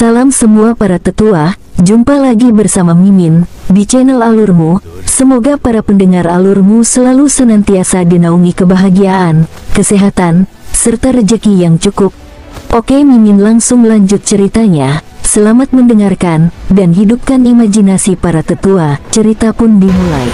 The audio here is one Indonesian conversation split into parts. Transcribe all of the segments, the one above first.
Salam semua para tetua, jumpa lagi bersama Mimin di channel Alurmu. Semoga para pendengar Alurmu selalu senantiasa dinaungi kebahagiaan, kesehatan, serta rezeki yang cukup. Oke, Mimin langsung lanjut ceritanya. Selamat mendengarkan dan hidupkan imajinasi para tetua. Cerita pun dimulai.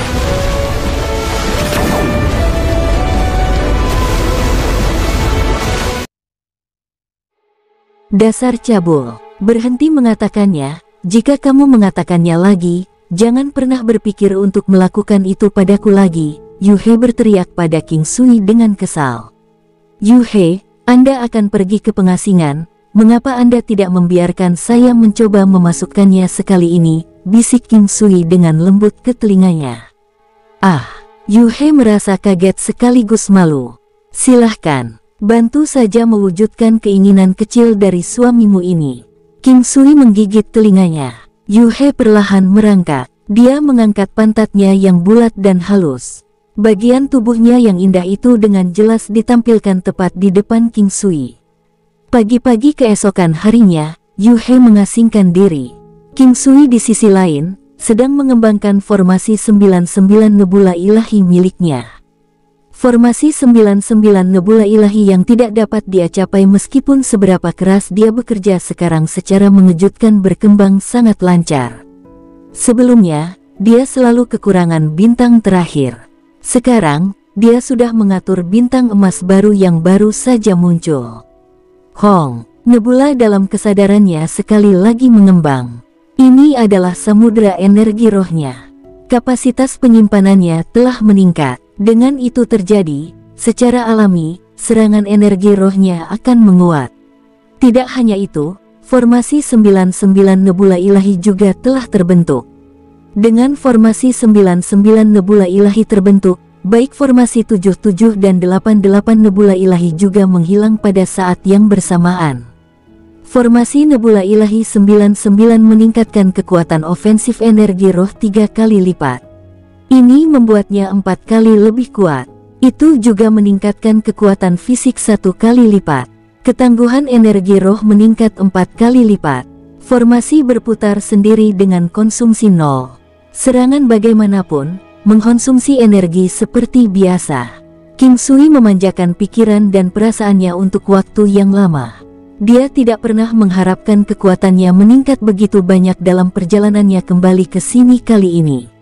Dasar cabul. Berhenti mengatakannya. Jika kamu mengatakannya lagi, jangan pernah berpikir untuk melakukan itu padaku lagi. Yu He berteriak pada King Sui dengan kesal. Yu He, Anda akan pergi ke pengasingan. Mengapa Anda tidak membiarkan saya mencoba memasukkannya sekali ini? Bisik King Sui dengan lembut ke telinganya. Ah, Yu He merasa kaget sekaligus malu. Silahkan, bantu saja mewujudkan keinginan kecil dari suamimu ini. King Sui menggigit telinganya. Yu He perlahan merangkak. Dia mengangkat pantatnya yang bulat dan halus. Bagian tubuhnya yang indah itu dengan jelas ditampilkan tepat di depan King Sui. Pagi-pagi keesokan harinya, Yu He mengasingkan diri. King Sui di sisi lain, sedang mengembangkan formasi 99 nebula ilahi miliknya. Formasi 99 nebula ilahi yang tidak dapat dia capai meskipun seberapa keras dia bekerja sekarang secara mengejutkan berkembang sangat lancar. Sebelumnya, dia selalu kekurangan bintang terakhir. Sekarang, dia sudah mengatur bintang emas baru yang baru saja muncul. Hong, nebula dalam kesadarannya sekali lagi mengembang. Ini adalah samudera energi rohnya. Kapasitas penyimpanannya telah meningkat. Dengan itu terjadi, secara alami, serangan energi rohnya akan menguat. Tidak hanya itu, formasi 99 nebula ilahi juga telah terbentuk. Dengan formasi 99 nebula ilahi terbentuk, baik formasi 77 dan 88 nebula ilahi juga menghilang pada saat yang bersamaan. Formasi nebula ilahi 99 meningkatkan kekuatan ofensif energi roh 3 kali lipat. Ini membuatnya 4 kali lebih kuat. Itu juga meningkatkan kekuatan fisik 1 kali lipat. Ketangguhan energi roh meningkat 4 kali lipat. Formasi berputar sendiri dengan konsumsi 0. Serangan bagaimanapun, mengkonsumsi energi seperti biasa. King Sui memanjakan pikiran dan perasaannya untuk waktu yang lama. Dia tidak pernah mengharapkan kekuatannya meningkat begitu banyak dalam perjalanannya kembali ke sini kali ini.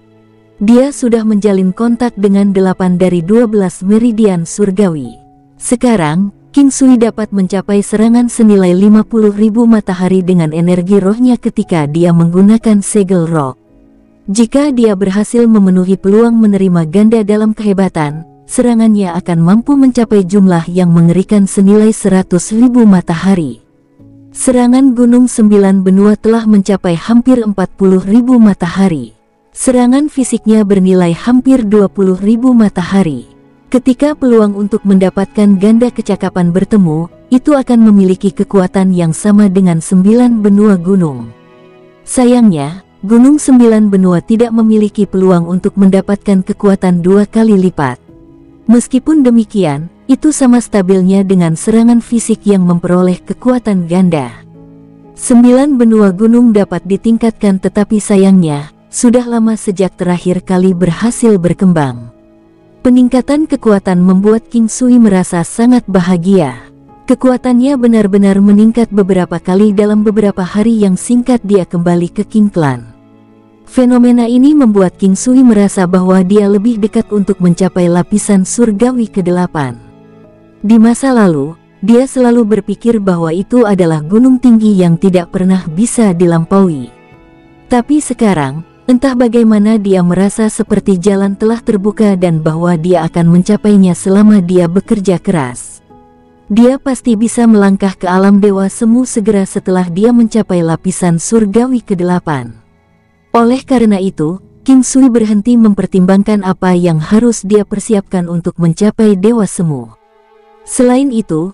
Dia sudah menjalin kontak dengan 8 dari 12 meridian surgawi. Sekarang, King Sui dapat mencapai serangan senilai 50.000 matahari dengan energi rohnya ketika dia menggunakan segel roh. Jika dia berhasil memenuhi peluang menerima ganda dalam kehebatan, serangannya akan mampu mencapai jumlah yang mengerikan senilai 100.000 matahari. Serangan Gunung 9 Benua telah mencapai hampir 40.000 matahari. Serangan fisiknya bernilai hampir 20.000 matahari. Ketika peluang untuk mendapatkan ganda kecakapan bertemu, itu akan memiliki kekuatan yang sama dengan 9 benua gunung. Sayangnya, Gunung 9 Benua tidak memiliki peluang untuk mendapatkan kekuatan 2 kali lipat. Meskipun demikian, itu sama stabilnya dengan serangan fisik yang memperoleh kekuatan ganda. 9 benua gunung dapat ditingkatkan, tetapi sayangnya, sudah lama sejak terakhir kali berhasil berkembang. Peningkatan kekuatan membuat King Sui merasa sangat bahagia. Kekuatannya benar-benar meningkat beberapa kali dalam beberapa hari yang singkat dia kembali ke King Clan. Fenomena ini membuat King Sui merasa bahwa dia lebih dekat untuk mencapai lapisan surgawi ke-8. Di masa lalu, dia selalu berpikir bahwa itu adalah gunung tinggi yang tidak pernah bisa dilampaui. Tapi sekarang, entah bagaimana dia merasa seperti jalan telah terbuka dan bahwa dia akan mencapainya selama dia bekerja keras. Dia pasti bisa melangkah ke alam dewa semu segera setelah dia mencapai lapisan surgawi ke-8. Oleh karena itu, King Sui berhenti mempertimbangkan apa yang harus dia persiapkan untuk mencapai dewa semu. Selain itu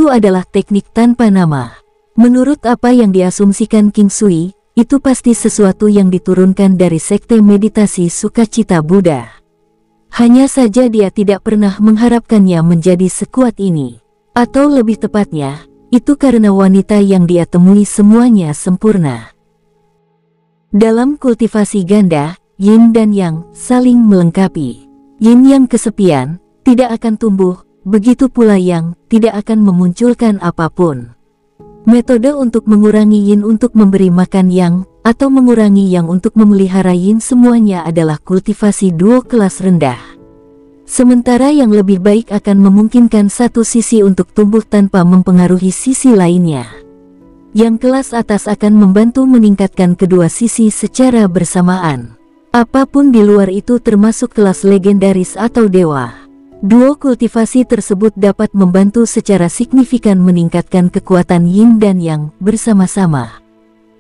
adalah teknik tanpa nama. Menurut apa yang diasumsikan King Sui, itu pasti sesuatu yang diturunkan dari sekte meditasi sukacita Buddha. Hanya saja dia tidak pernah mengharapkannya menjadi sekuat ini. Atau lebih tepatnya, itu karena wanita yang dia temui semuanya sempurna. Dalam kultivasi ganda, yin dan yang saling melengkapi. Yin yang kesepian tidak akan tumbuh, begitu pula yang tidak akan memunculkan apapun. Metode untuk mengurangi yin untuk memberi makan yang, atau mengurangi yang untuk memelihara yin, semuanya adalah kultivasi duo kelas rendah. Sementara yang lebih baik akan memungkinkan satu sisi untuk tumbuh tanpa mempengaruhi sisi lainnya. Yang kelas atas akan membantu meningkatkan kedua sisi secara bersamaan. Apapun di luar itu termasuk kelas legendaris atau dewa. Duo kultivasi tersebut dapat membantu secara signifikan meningkatkan kekuatan yin dan yang bersama-sama.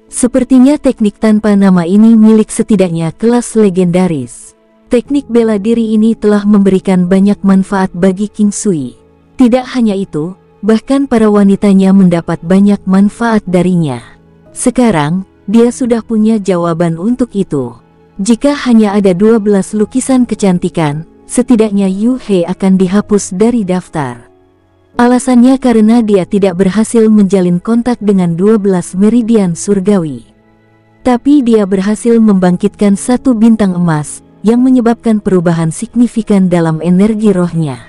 Sepertinya teknik tanpa nama ini milik setidaknya kelas legendaris. Teknik bela diri ini telah memberikan banyak manfaat bagi King Sui. Tidak hanya itu, bahkan para wanitanya mendapat banyak manfaat darinya. Sekarang, dia sudah punya jawaban untuk itu. Jika hanya ada 12 lukisan kecantikan, setidaknya Yu He akan dihapus dari daftar. Alasannya karena dia tidak berhasil menjalin kontak dengan 12 meridian surgawi. Tapi dia berhasil membangkitkan satu bintang emas, yang menyebabkan perubahan signifikan dalam energi rohnya.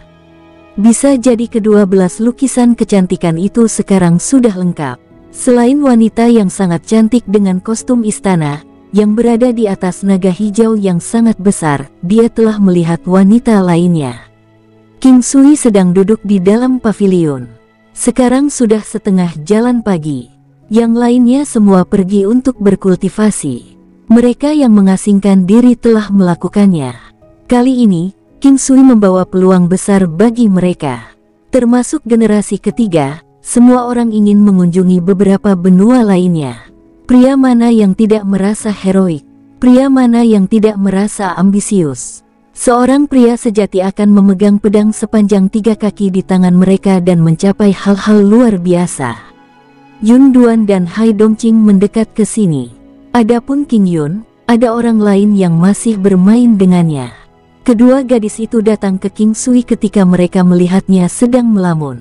Bisa jadi ke-12 lukisan kecantikan itu sekarang sudah lengkap. Selain wanita yang sangat cantik dengan kostum istana, yang berada di atas naga hijau yang sangat besar, dia telah melihat wanita lainnya. King Sui sedang duduk di dalam pavilion. Sekarang sudah setengah jalan pagi. Yang lainnya semua pergi untuk berkultivasi. Mereka yang mengasingkan diri telah melakukannya. Kali ini, King Sui membawa peluang besar bagi mereka. Termasuk generasi ketiga, semua orang ingin mengunjungi beberapa benua lainnya. Pria mana yang tidak merasa heroik? Pria mana yang tidak merasa ambisius? Seorang pria sejati akan memegang pedang sepanjang 3 kaki di tangan mereka dan mencapai hal-hal luar biasa. Yun Duan dan Hai Dongqing mendekat ke sini. Adapun King Yun, ada orang lain yang masih bermain dengannya. Kedua gadis itu datang ke King Sui ketika mereka melihatnya sedang melamun.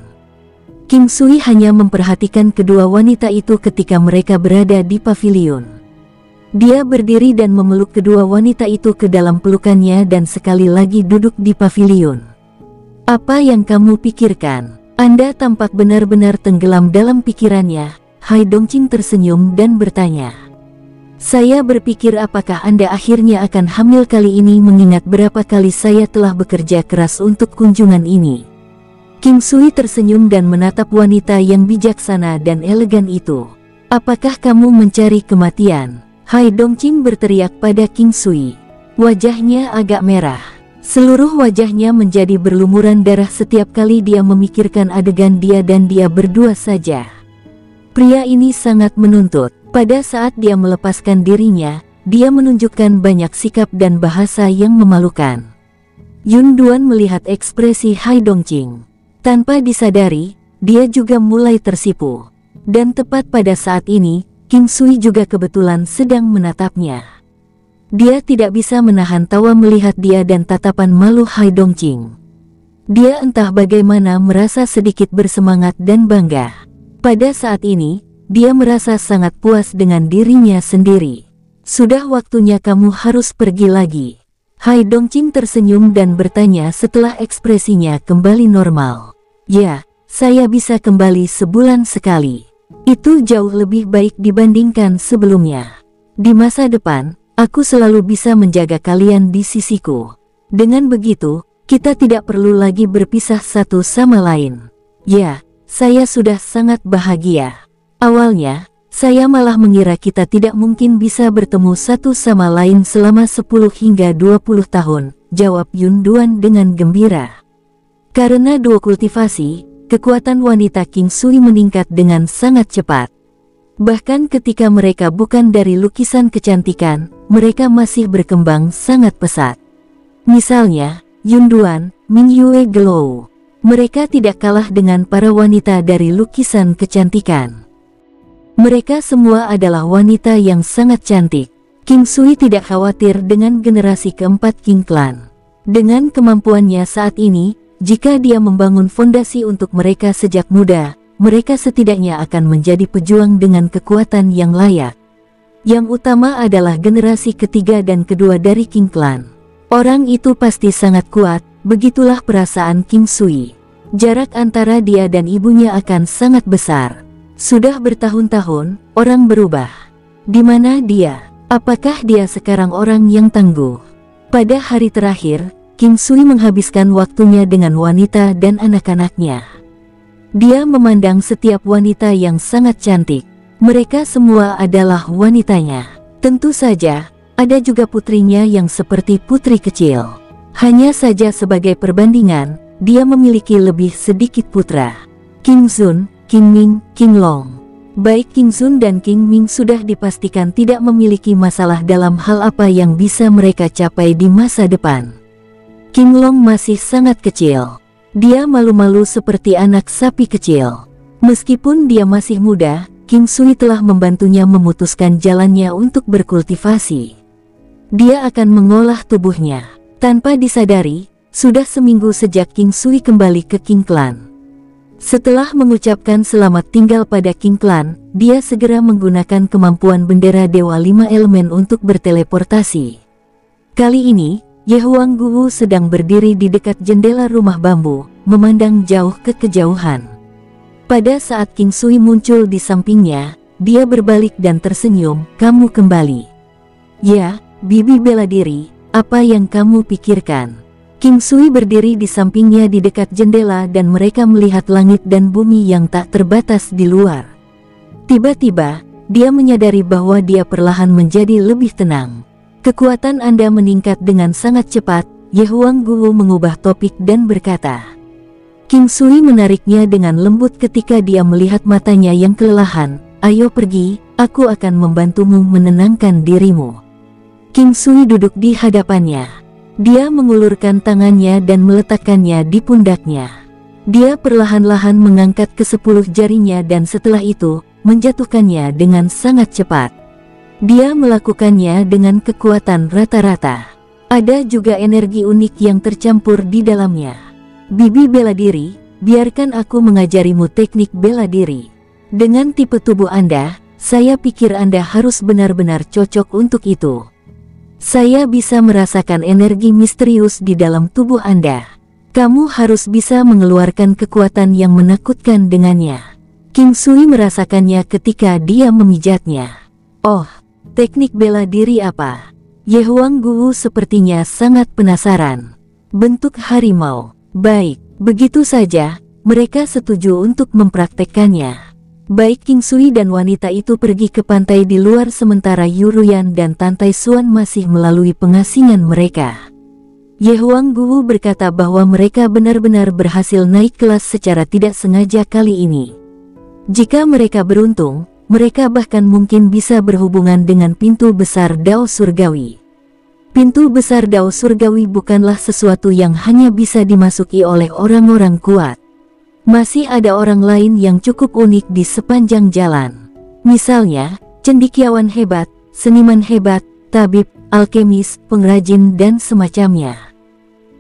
King Sui hanya memperhatikan kedua wanita itu ketika mereka berada di pavilion. Dia berdiri dan memeluk kedua wanita itu ke dalam pelukannya dan sekali lagi duduk di pavilion. Apa yang kamu pikirkan? Anda tampak benar-benar tenggelam dalam pikirannya. Hai Dongqing tersenyum dan bertanya. Saya berpikir apakah Anda akhirnya akan hamil kali ini mengingat berapa kali saya telah bekerja keras untuk kunjungan ini. King Sui tersenyum dan menatap wanita yang bijaksana dan elegan itu. Apakah kamu mencari kematian? Hai Dongqing berteriak pada King Sui. Wajahnya agak merah. Seluruh wajahnya menjadi berlumuran darah setiap kali dia memikirkan adegan dia dan dia berdua saja. Pria ini sangat menuntut. Pada saat dia melepaskan dirinya, dia menunjukkan banyak sikap dan bahasa yang memalukan. Yun Duan melihat ekspresi Hai Dongqing. Tanpa disadari, dia juga mulai tersipu. Dan tepat pada saat ini, King Sui juga kebetulan sedang menatapnya. Dia tidak bisa menahan tawa melihat dia dan tatapan malu Hai Dongqing. Dia entah bagaimana merasa sedikit bersemangat dan bangga. Pada saat ini, dia merasa sangat puas dengan dirinya sendiri. Sudah waktunya kamu harus pergi lagi. Hai Dongqing tersenyum dan bertanya setelah ekspresinya kembali normal. Ya, saya bisa kembali sebulan sekali. Itu jauh lebih baik dibandingkan sebelumnya. Di masa depan, aku selalu bisa menjaga kalian di sisiku. Dengan begitu, kita tidak perlu lagi berpisah satu sama lain. Ya, saya sudah sangat bahagia. Awalnya, saya malah mengira kita tidak mungkin bisa bertemu satu sama lain selama 10 hingga 20 tahun, jawab Yun Duan dengan gembira. Karena duo kultivasi, kekuatan wanita King Sui meningkat dengan sangat cepat. Bahkan ketika mereka bukan dari lukisan kecantikan, mereka masih berkembang sangat pesat. Misalnya, Yun Duan, Min Yue Glow. Mereka tidak kalah dengan para wanita dari lukisan kecantikan. Mereka semua adalah wanita yang sangat cantik. King Sui tidak khawatir dengan generasi keempat King Clan. Dengan kemampuannya saat ini, jika dia membangun fondasi untuk mereka sejak muda, mereka setidaknya akan menjadi pejuang dengan kekuatan yang layak. Yang utama adalah generasi ketiga dan kedua dari King Clan. Orang itu pasti sangat kuat, begitulah perasaan King Sui. Jarak antara dia dan ibunya akan sangat besar. Sudah bertahun-tahun, orang berubah. Di mana dia? Apakah dia sekarang orang yang tangguh? Pada hari terakhir, King Sui menghabiskan waktunya dengan wanita dan anak-anaknya. Dia memandang setiap wanita yang sangat cantik. Mereka semua adalah wanitanya. Tentu saja, ada juga putrinya yang seperti putri kecil. Hanya saja sebagai perbandingan, dia memiliki lebih sedikit putra. King Zun, King Ming, King Long. Baik King Zun dan King Ming sudah dipastikan tidak memiliki masalah dalam hal apa yang bisa mereka capai di masa depan. King Long masih sangat kecil. Dia malu-malu seperti anak sapi kecil. Meskipun dia masih muda, King Sui telah membantunya memutuskan jalannya untuk berkultivasi. Dia akan mengolah tubuhnya. Tanpa disadari, sudah seminggu sejak King Sui kembali ke King Clan. Setelah mengucapkan selamat tinggal pada King Clan, dia segera menggunakan kemampuan bendera Dewa 5 Elemen untuk berteleportasi. Kali ini, Ye Huang Guwu sedang berdiri di dekat jendela rumah bambu, memandang jauh ke kejauhan. Pada saat King Sui muncul di sampingnya, dia berbalik dan tersenyum, "Kamu kembali." "Ya, bibi bela diri, apa yang kamu pikirkan?" King Sui berdiri di sampingnya di dekat jendela dan mereka melihat langit dan bumi yang tak terbatas di luar. Tiba-tiba, dia menyadari bahwa dia perlahan menjadi lebih tenang. "Kekuatan Anda meningkat dengan sangat cepat." Ye Huang Guwu mengubah topik dan berkata. King Sui menariknya dengan lembut ketika dia melihat matanya yang kelelahan. "Ayo pergi, aku akan membantumu menenangkan dirimu." King Sui duduk di hadapannya. Dia mengulurkan tangannya dan meletakkannya di pundaknya. Dia perlahan-lahan mengangkat ke-10 jarinya dan setelah itu, menjatuhkannya dengan sangat cepat. Dia melakukannya dengan kekuatan rata-rata. Ada juga energi unik yang tercampur di dalamnya. "Bibi bela diri, biarkan aku mengajarimu teknik bela diri. Dengan tipe tubuh Anda, saya pikir Anda harus benar-benar cocok untuk itu. Saya bisa merasakan energi misterius di dalam tubuh Anda. Kamu harus bisa mengeluarkan kekuatan yang menakutkan dengannya." King Sui merasakannya ketika dia memijatnya. "Oh, teknik bela diri apa?" Ye Huang Guwu sepertinya sangat penasaran. "Bentuk harimau." "Baik, begitu saja, mereka setuju untuk mempraktekkannya." Baik King Sui dan wanita itu pergi ke pantai di luar sementara Yu Ruyan dan Tantai Suan masih melalui pengasingan mereka. Ye Huang Guwu berkata bahwa mereka benar-benar berhasil naik kelas secara tidak sengaja kali ini. Jika mereka beruntung, mereka bahkan mungkin bisa berhubungan dengan pintu besar Dao Surgawi. Pintu besar Dao Surgawi bukanlah sesuatu yang hanya bisa dimasuki oleh orang-orang kuat. Masih ada orang lain yang cukup unik di sepanjang jalan. Misalnya, cendekiawan hebat, seniman hebat, tabib, alkemis, pengrajin dan semacamnya.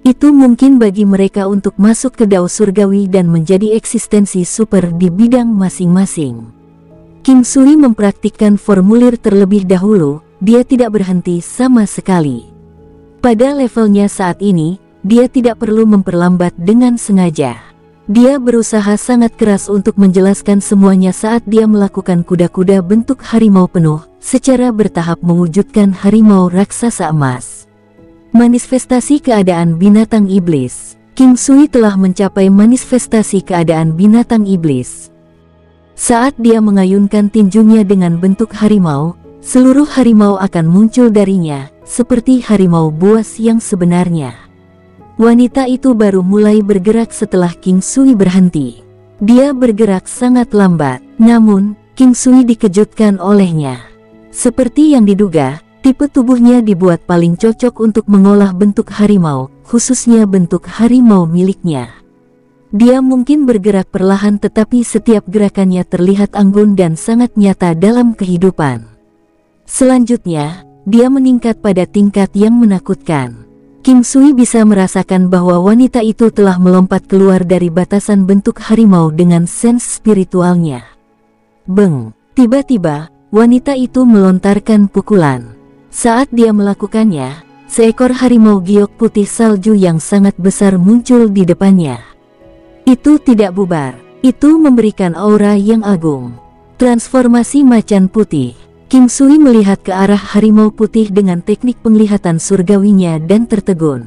Itu mungkin bagi mereka untuk masuk ke Dao Surgawi dan menjadi eksistensi super di bidang masing-masing. King Sui mempraktikkan formulir terlebih dahulu. Dia tidak berhenti sama sekali. Pada levelnya saat ini, dia tidak perlu memperlambat dengan sengaja. Dia berusaha sangat keras untuk menjelaskan semuanya saat dia melakukan kuda-kuda bentuk harimau penuh, secara bertahap mewujudkan harimau raksasa emas. Manifestasi keadaan binatang iblis. King Sui telah mencapai manifestasi keadaan binatang iblis. Saat dia mengayunkan tinjunya dengan bentuk harimau, seluruh harimau akan muncul darinya, seperti harimau buas yang sebenarnya. Wanita itu baru mulai bergerak setelah King Sui berhenti. Dia bergerak sangat lambat, namun King Sui dikejutkan olehnya. Seperti yang diduga, tipe tubuhnya dibuat paling cocok untuk mengolah bentuk harimau, khususnya bentuk harimau miliknya. Dia mungkin bergerak perlahan tetapi setiap gerakannya terlihat anggun dan sangat nyata dalam kehidupan. Selanjutnya, dia meningkat pada tingkat yang menakutkan. King Sui bisa merasakan bahwa wanita itu telah melompat keluar dari batasan bentuk harimau dengan sense spiritualnya. Beng! Tiba-tiba, wanita itu melontarkan pukulan. Saat dia melakukannya, seekor harimau giok putih salju yang sangat besar muncul di depannya. Itu tidak bubar. Itu memberikan aura yang agung. Transformasi macan putih. King Sui melihat ke arah harimau putih dengan teknik penglihatan surgawinya dan tertegun.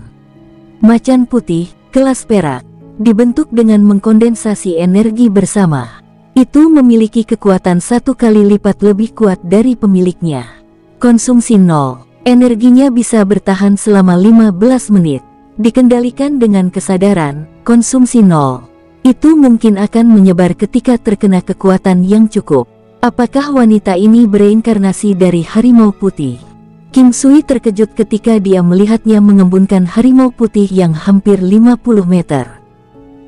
Macan putih, kelas perak, dibentuk dengan mengkondensasi energi bersama. Itu memiliki kekuatan 1 kali lipat lebih kuat dari pemiliknya. Konsumsi 0. Energinya bisa bertahan selama 15 menit. Dikendalikan dengan kesadaran, konsumsi 0. Itu mungkin akan menyebar ketika terkena kekuatan yang cukup. Apakah wanita ini bereinkarnasi dari harimau putih? King Sui terkejut ketika dia melihatnya mengembunkan harimau putih yang hampir 50 meter.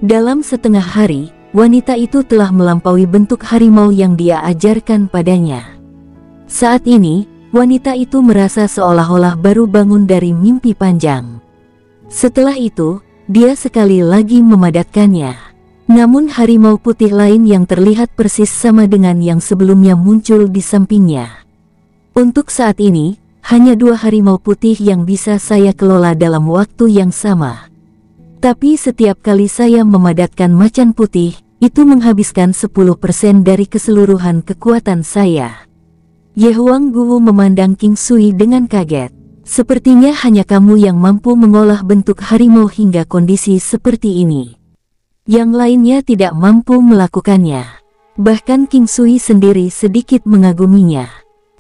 Dalam setengah hari, wanita itu telah melampaui bentuk harimau yang dia ajarkan padanya. Saat ini, wanita itu merasa seolah-olah baru bangun dari mimpi panjang. Setelah itu, dia sekali lagi memadatkannya. Namun harimau putih lain yang terlihat persis sama dengan yang sebelumnya muncul di sampingnya. Untuk saat ini, hanya 2 harimau putih yang bisa saya kelola dalam waktu yang sama. Tapi setiap kali saya memadatkan macan putih, itu menghabiskan 10% dari keseluruhan kekuatan saya. Ye Huang Guwu memandang King Sui dengan kaget. Sepertinya hanya kamu yang mampu mengolah bentuk harimau hingga kondisi seperti ini. Yang lainnya tidak mampu melakukannya. Bahkan King Sui sendiri sedikit mengaguminya.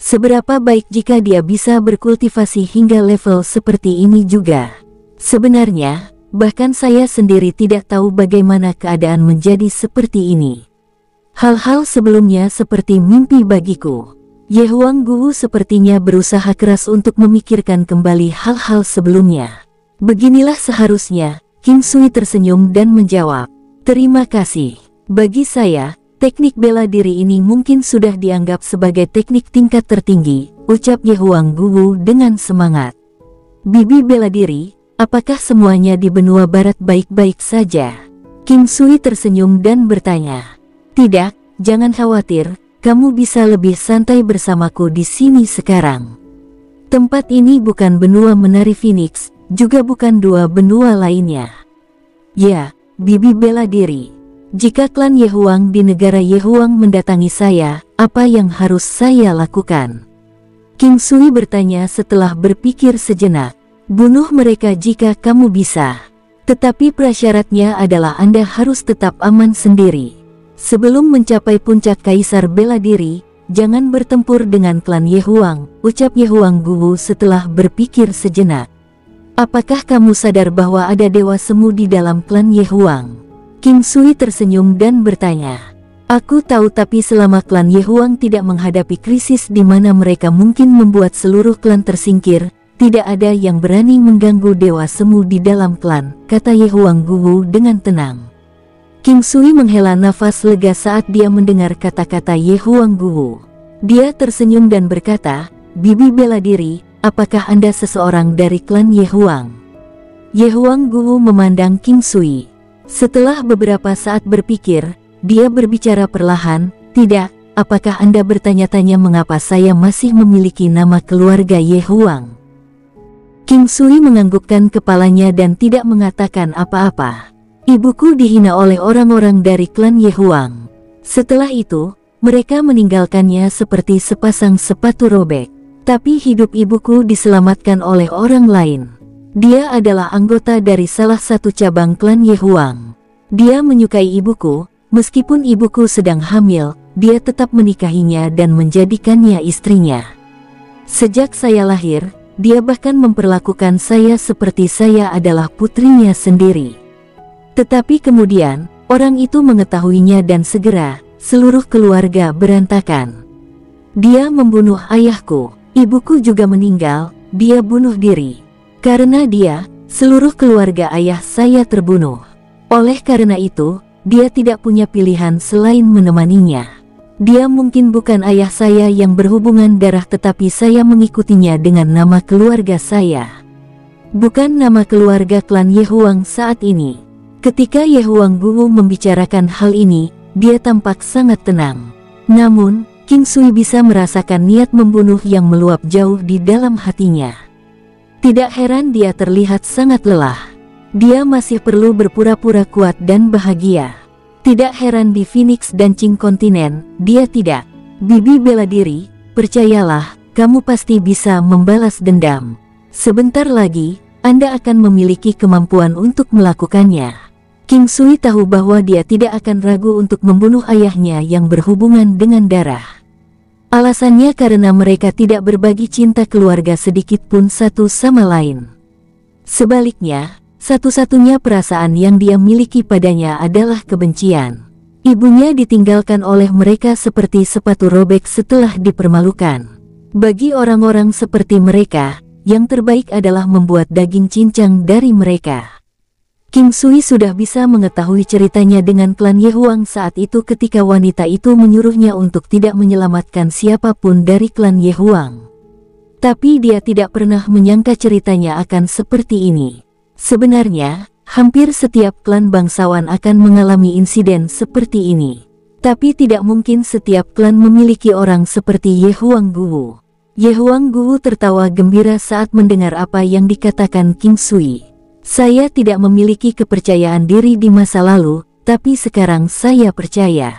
Seberapa baik jika dia bisa berkultivasi hingga level seperti ini juga. Sebenarnya, bahkan saya sendiri tidak tahu bagaimana keadaan menjadi seperti ini. Hal-hal sebelumnya seperti mimpi bagiku. Ye Huang Guwu sepertinya berusaha keras untuk memikirkan kembali hal-hal sebelumnya. Beginilah seharusnya. King Sui tersenyum dan menjawab, "Terima kasih. Bagi saya, teknik bela diri ini mungkin sudah dianggap sebagai teknik tingkat tertinggi," ucap Ye Huang Guwu dengan semangat. "Bibi bela diri, apakah semuanya di benua barat baik-baik saja?" King Sui tersenyum dan bertanya. "Tidak, jangan khawatir, kamu bisa lebih santai bersamaku di sini sekarang. Tempat ini bukan benua menari Phoenix, juga bukan 2 benua lainnya." "Ya, Bibi bela diri. Jika klan Ye Huang di negara Ye Huang mendatangi saya, apa yang harus saya lakukan?" King Sui bertanya setelah berpikir sejenak. "Bunuh mereka jika kamu bisa. Tetapi prasyaratnya adalah Anda harus tetap aman sendiri. Sebelum mencapai puncak kaisar bela diri, jangan bertempur dengan klan Ye Huang," ucap Ye Huang Guwu setelah berpikir sejenak. "Apakah kamu sadar bahwa ada dewa semu di dalam klan Ye Huang?" King Sui tersenyum dan bertanya. "Aku tahu, tapi selama klan Ye Huang tidak menghadapi krisis di mana mereka mungkin membuat seluruh klan tersingkir, tidak ada yang berani mengganggu dewa semu di dalam klan," kata Ye Huang Guwu dengan tenang. King Sui menghela nafas lega saat dia mendengar kata-kata Ye Huang Guwu. Dia tersenyum dan berkata, "Bibi bela diri, apakah Anda seseorang dari klan Ye Huang?" Ye Huang Guwu memandang King Sui. Setelah beberapa saat berpikir, dia berbicara perlahan, "Tidak, apakah Anda bertanya-tanya mengapa saya masih memiliki nama keluarga Ye Huang?" King Sui menganggukkan kepalanya dan tidak mengatakan apa-apa. "Ibuku dihina oleh orang-orang dari klan Ye Huang. Setelah itu, mereka meninggalkannya seperti sepasang sepatu robek. Tapi hidup ibuku diselamatkan oleh orang lain. Dia adalah anggota dari salah satu cabang klan Ye Huang. Dia menyukai ibuku, meskipun ibuku sedang hamil, dia tetap menikahinya dan menjadikannya istrinya. Sejak saya lahir, dia bahkan memperlakukan saya seperti saya adalah putrinya sendiri. Tetapi kemudian, orang itu mengetahuinya dan segera, seluruh keluarga berantakan. Dia membunuh ayahku. Ibuku juga meninggal, dia bunuh diri. Karena dia, seluruh keluarga ayah saya terbunuh. Oleh karena itu, dia tidak punya pilihan selain menemaninya. Dia mungkin bukan ayah saya yang berhubungan darah, tetapi saya mengikutinya dengan nama keluarga saya." bukan nama keluarga klan Ye Huang saat ini. Ketika Ye Huang Guwu membicarakan hal ini, dia tampak sangat tenang. Namun, King Sui bisa merasakan niat membunuh yang meluap jauh di dalam hatinya. Tidak heran dia terlihat sangat lelah. Dia masih perlu berpura-pura kuat dan bahagia. Tidak heran di Phoenix dan Qing kontinen, dia tidak. Bibi bela diri, percayalah, kamu pasti bisa membalas dendam. Sebentar lagi, Anda akan memiliki kemampuan untuk melakukannya. King Sui tahu bahwa dia tidak akan ragu untuk membunuh ayahnya yang berhubungan dengan darah. Alasannya karena mereka tidak berbagi cinta keluarga sedikit pun satu sama lain. Sebaliknya, satu-satunya perasaan yang dia miliki padanya adalah kebencian. Ibunya ditinggalkan oleh mereka seperti sepatu robek setelah dipermalukan. Bagi orang-orang seperti mereka, yang terbaik adalah membuat daging cincang dari mereka. King Sui sudah bisa mengetahui ceritanya dengan klan Ye Huang saat itu ketika wanita itu menyuruhnya untuk tidak menyelamatkan siapapun dari klan Ye Huang. Tapi dia tidak pernah menyangka ceritanya akan seperti ini. Sebenarnya, hampir setiap klan bangsawan akan mengalami insiden seperti ini. Tapi tidak mungkin setiap klan memiliki orang seperti Ye Huang Guwu. Ye Huang Guwu tertawa gembira saat mendengar apa yang dikatakan King Sui. Saya tidak memiliki kepercayaan diri di masa lalu, tapi sekarang saya percaya.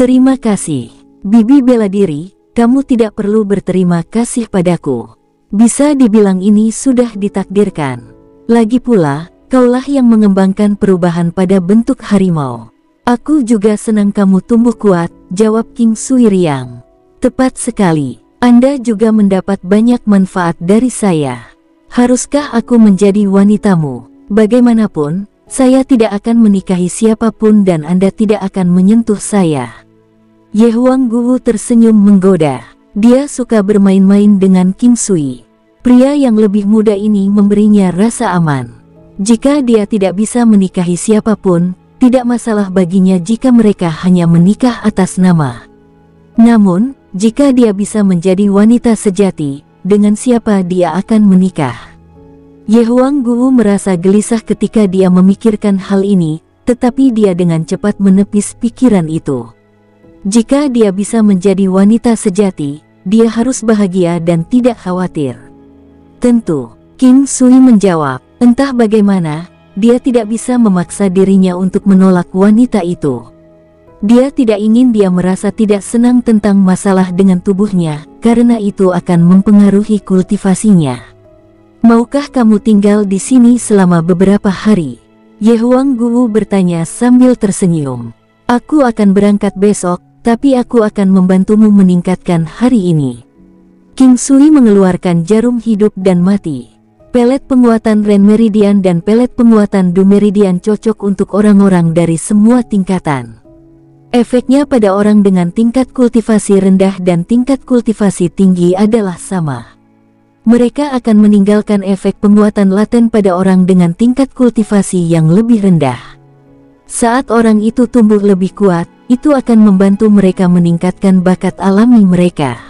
Terima kasih, Bibi bela diri, kamu tidak perlu berterima kasih padaku. Bisa dibilang ini sudah ditakdirkan. Lagi pula, kaulah yang mengembangkan perubahan pada bentuk harimau. Aku juga senang kamu tumbuh kuat, jawab King Sui riang. Tepat sekali, Anda juga mendapat banyak manfaat dari saya. Haruskah aku menjadi wanitamu? Bagaimanapun, saya tidak akan menikahi siapapun dan Anda tidak akan menyentuh saya. Ye Huang Guwu tersenyum menggoda. Dia suka bermain-main dengan King Sui. Pria yang lebih muda ini memberinya rasa aman. Jika dia tidak bisa menikahi siapapun, tidak masalah baginya jika mereka hanya menikah atas nama. Namun, jika dia bisa menjadi wanita sejati, dengan siapa dia akan menikah? Ye Huang Guwu merasa gelisah ketika dia memikirkan hal ini, tetapi dia dengan cepat menepis pikiran itu. Jika dia bisa menjadi wanita sejati, dia harus bahagia dan tidak khawatir. Tentu, King Sui menjawab, entah bagaimana, dia tidak bisa memaksa dirinya untuk menolak wanita itu. Dia tidak ingin dia merasa tidak senang tentang masalah dengan tubuhnya, karena itu akan mempengaruhi kultivasinya. Maukah kamu tinggal di sini selama beberapa hari? Ye Huang Guwu bertanya sambil tersenyum. Aku akan berangkat besok, tapi aku akan membantumu meningkatkan hari ini. King Sui mengeluarkan jarum hidup dan mati. Pelet penguatan Ren Meridian dan pelet penguatan Du Meridian cocok untuk orang-orang dari semua tingkatan. Efeknya pada orang dengan tingkat kultivasi rendah dan tingkat kultivasi tinggi adalah sama. Mereka akan meninggalkan efek penguatan laten pada orang dengan tingkat kultivasi yang lebih rendah. Saat orang itu tumbuh lebih kuat, itu akan membantu mereka meningkatkan bakat alami mereka.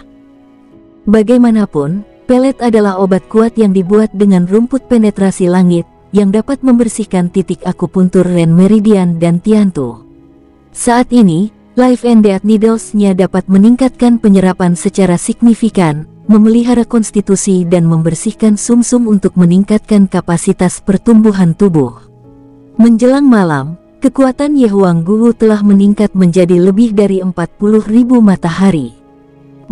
Bagaimanapun, pelet adalah obat kuat yang dibuat dengan rumput penetrasi langit, yang dapat membersihkan titik akupuntur Ren Meridian dan Tiantu. Saat ini, Life and Death Needles-nya dapat meningkatkan penyerapan secara signifikan, memelihara konstitusi dan membersihkan sumsum untuk meningkatkan kapasitas pertumbuhan tubuh. Menjelang malam, kekuatan Ye Huang Guwu telah meningkat menjadi lebih dari 40.000 matahari.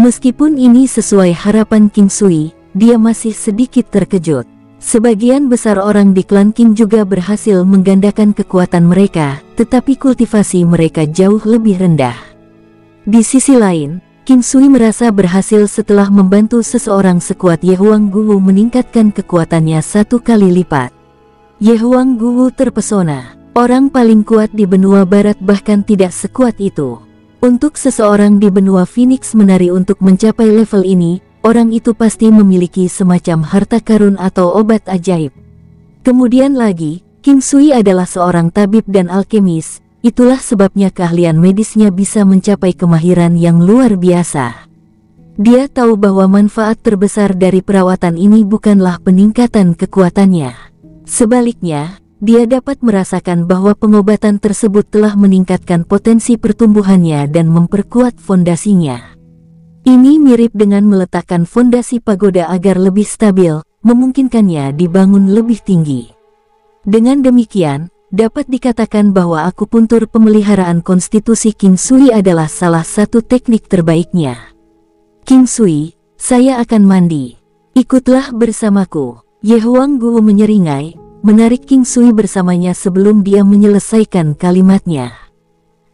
Meskipun ini sesuai harapan King Sui, dia masih sedikit terkejut. Sebagian besar orang di klan Qing juga berhasil menggandakan kekuatan mereka, tetapi kultivasi mereka jauh lebih rendah. Di sisi lain, King Sui merasa berhasil setelah membantu seseorang sekuat Ye Huang Guwu meningkatkan kekuatannya 1 kali lipat. Ye Huang Guwu terpesona. Orang paling kuat di benua barat bahkan tidak sekuat itu. Untuk seseorang di benua Phoenix menari untuk mencapai level ini, orang itu pasti memiliki semacam harta karun atau obat ajaib. Kemudian lagi, King Sui adalah seorang tabib dan alkemis, itulah sebabnya keahlian medisnya bisa mencapai kemahiran yang luar biasa. Dia tahu bahwa manfaat terbesar dari perawatan ini bukanlah peningkatan kekuatannya. Sebaliknya, dia dapat merasakan bahwa pengobatan tersebut telah meningkatkan potensi pertumbuhannya dan memperkuat fondasinya. Ini mirip dengan meletakkan fondasi pagoda agar lebih stabil, memungkinkannya dibangun lebih tinggi. Dengan demikian, dapat dikatakan bahwa akupuntur pemeliharaan konstitusi King Sui adalah salah satu teknik terbaiknya. King Sui, saya akan mandi. Ikutlah bersamaku. Ye Huang Guo menyeringai, menarik King Sui bersamanya sebelum dia menyelesaikan kalimatnya.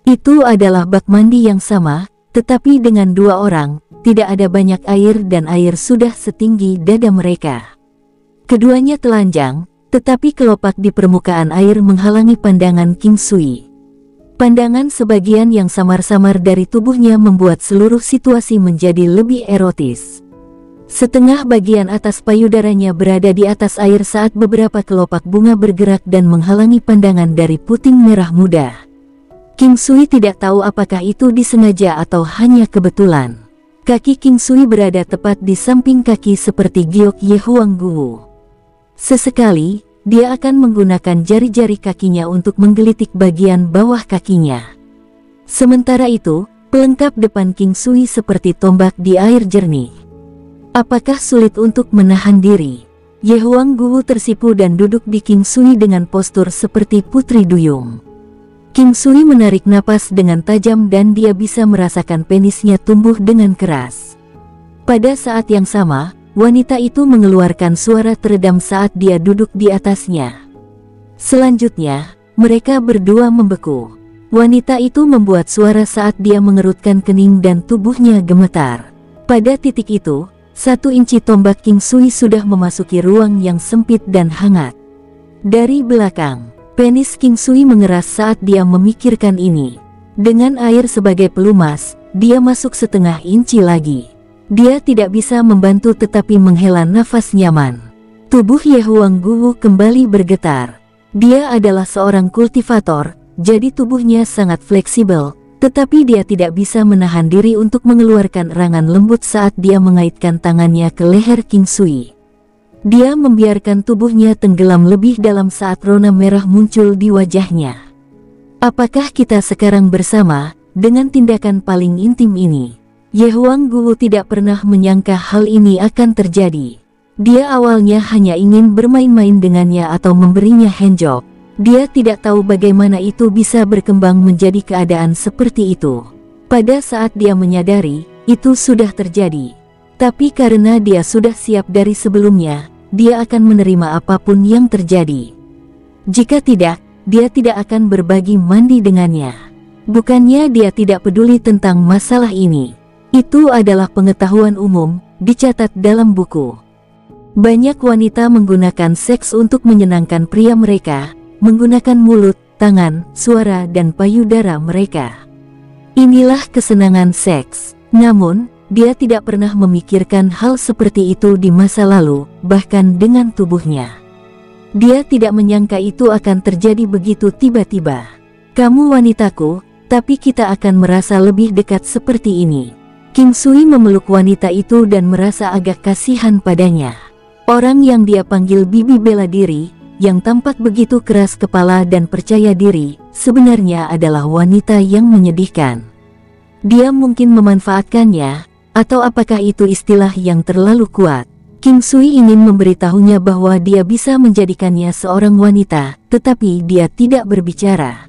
Itu adalah bak mandi yang sama, tetapi dengan dua orang, tidak ada banyak air dan air sudah setinggi dada mereka. Keduanya telanjang, tetapi kelopak di permukaan air menghalangi pandangan King Sui. Pandangan sebagian yang samar-samar dari tubuhnya membuat seluruh situasi menjadi lebih erotis. Setengah bagian atas payudaranya berada di atas air saat beberapa kelopak bunga bergerak dan menghalangi pandangan dari puting merah muda. King Sui tidak tahu apakah itu disengaja atau hanya kebetulan. Kaki King Sui berada tepat di samping kaki seperti giok Ye Huang Guo. Sesekali, dia akan menggunakan jari-jari kakinya untuk menggelitik bagian bawah kakinya. Sementara itu, pelengkap depan King Sui seperti tombak di air jernih. Apakah sulit untuk menahan diri? Ye Huang Guo tersipu dan duduk di King Sui dengan postur seperti putri duyung. King Sui menarik napas dengan tajam dan dia bisa merasakan penisnya tumbuh dengan keras. Pada saat yang sama, wanita itu mengeluarkan suara teredam saat dia duduk di atasnya. Selanjutnya, mereka berdua membeku. Wanita itu membuat suara saat dia mengerutkan kening dan tubuhnya gemetar. Pada titik itu, 1 inci tombak King Sui sudah memasuki ruang yang sempit dan hangat. Dari belakang, penis King Sui mengeras saat dia memikirkan ini. Dengan air sebagai pelumas, dia masuk setengah inci lagi. Dia tidak bisa membantu tetapi menghela nafas nyaman. Tubuh Ye Huang Guo kembali bergetar. Dia adalah seorang kultivator, jadi tubuhnya sangat fleksibel, tetapi dia tidak bisa menahan diri untuk mengeluarkan erangan lembut saat dia mengaitkan tangannya ke leher King Sui. Dia membiarkan tubuhnya tenggelam lebih dalam saat rona merah muncul di wajahnya. Apakah kita sekarang bersama, dengan tindakan paling intim ini? Ye Huang Guo tidak pernah menyangka hal ini akan terjadi. Dia awalnya hanya ingin bermain-main dengannya atau memberinya handjob. Dia tidak tahu bagaimana itu bisa berkembang menjadi keadaan seperti itu. Pada saat dia menyadari, itu sudah terjadi. Tapi karena dia sudah siap dari sebelumnya, dia akan menerima apapun yang terjadi. Jika tidak, dia tidak akan berbagi mandi dengannya. Bukannya dia tidak peduli tentang masalah ini. Itu adalah pengetahuan umum, dicatat dalam buku. Banyak wanita menggunakan seks untuk menyenangkan pria mereka, menggunakan mulut, tangan, suara dan payudara mereka. Inilah kesenangan seks. Namun, dia tidak pernah memikirkan hal seperti itu di masa lalu, bahkan dengan tubuhnya. Dia tidak menyangka itu akan terjadi begitu tiba-tiba. Kamu wanitaku, tapi kita akan merasa lebih dekat seperti ini. King Sui memeluk wanita itu dan merasa agak kasihan padanya. Orang yang dia panggil bibi bela diri, yang tampak begitu keras kepala dan percaya diri, sebenarnya adalah wanita yang menyedihkan. Dia mungkin memanfaatkannya, atau apakah itu istilah yang terlalu kuat? King Sui ingin memberitahunya bahwa dia bisa menjadikannya seorang wanita, tetapi dia tidak berbicara.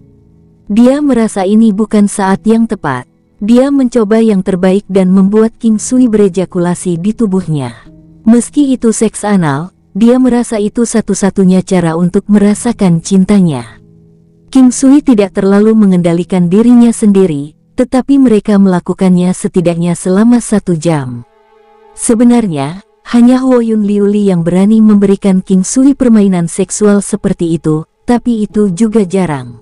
Dia merasa ini bukan saat yang tepat. Dia mencoba yang terbaik dan membuat King Sui berejakulasi di tubuhnya. Meski itu seks anal, dia merasa itu satu-satunya cara untuk merasakan cintanya. King Sui tidak terlalu mengendalikan dirinya sendiri, tetapi mereka melakukannya setidaknya selama 1 jam. Sebenarnya, hanya Huoyun Liuli yang berani memberikan King Sui permainan seksual seperti itu, tapi itu juga jarang.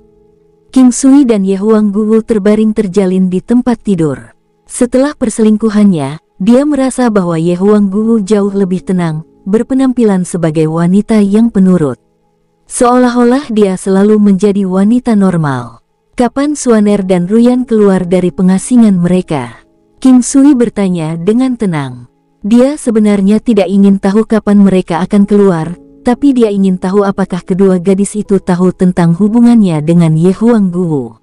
King Sui dan Ye Huang Guo terbaring terjalin di tempat tidur. Setelah perselingkuhannya, dia merasa bahwa Ye Huang Guo jauh lebih tenang, berpenampilan sebagai wanita yang penurut. Seolah-olah dia selalu menjadi wanita normal. Kapan Suaner dan Ruyan keluar dari pengasingan mereka? King Sui bertanya dengan tenang. Dia sebenarnya tidak ingin tahu kapan mereka akan keluar, tapi dia ingin tahu apakah kedua gadis itu tahu tentang hubungannya dengan Ye Huangguo.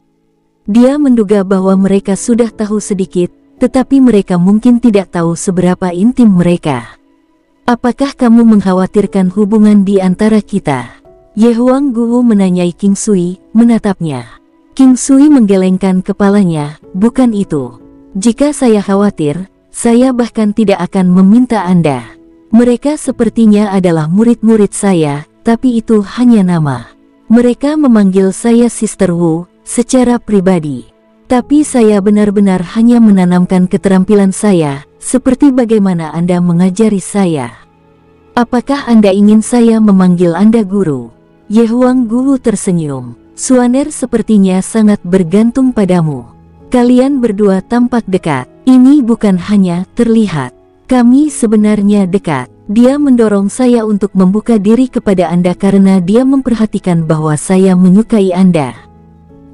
Dia menduga bahwa mereka sudah tahu sedikit, tetapi mereka mungkin tidak tahu seberapa intim mereka. Apakah kamu mengkhawatirkan hubungan di antara kita? Ye Huangguo menanyai King Sui, menatapnya. King Sui menggelengkan kepalanya, bukan itu. Jika saya khawatir, saya bahkan tidak akan meminta Anda. Mereka sepertinya adalah murid-murid saya, tapi itu hanya nama. Mereka memanggil saya Sister Wu secara pribadi. Tapi saya benar-benar hanya menanamkan keterampilan saya, seperti bagaimana Anda mengajari saya. Apakah Anda ingin saya memanggil Anda guru? Ye Huangguo tersenyum. Suaner sepertinya sangat bergantung padamu. Kalian berdua tampak dekat. Ini bukan hanya terlihat. Kami sebenarnya dekat. Dia mendorong saya untuk membuka diri kepada Anda karena dia memperhatikan bahwa saya menyukai Anda.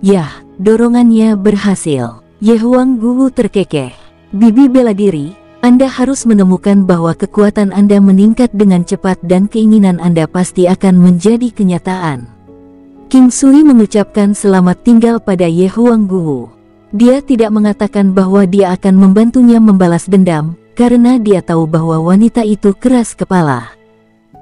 Yah, dorongannya berhasil. Ye Huangguo terkekeh. Bibi bela diri, Anda harus menemukan bahwa kekuatan Anda meningkat dengan cepat dan keinginan Anda pasti akan menjadi kenyataan. King Sui mengucapkan selamat tinggal pada Ye Huangguo. Dia tidak mengatakan bahwa dia akan membantunya membalas dendam, karena dia tahu bahwa wanita itu keras kepala.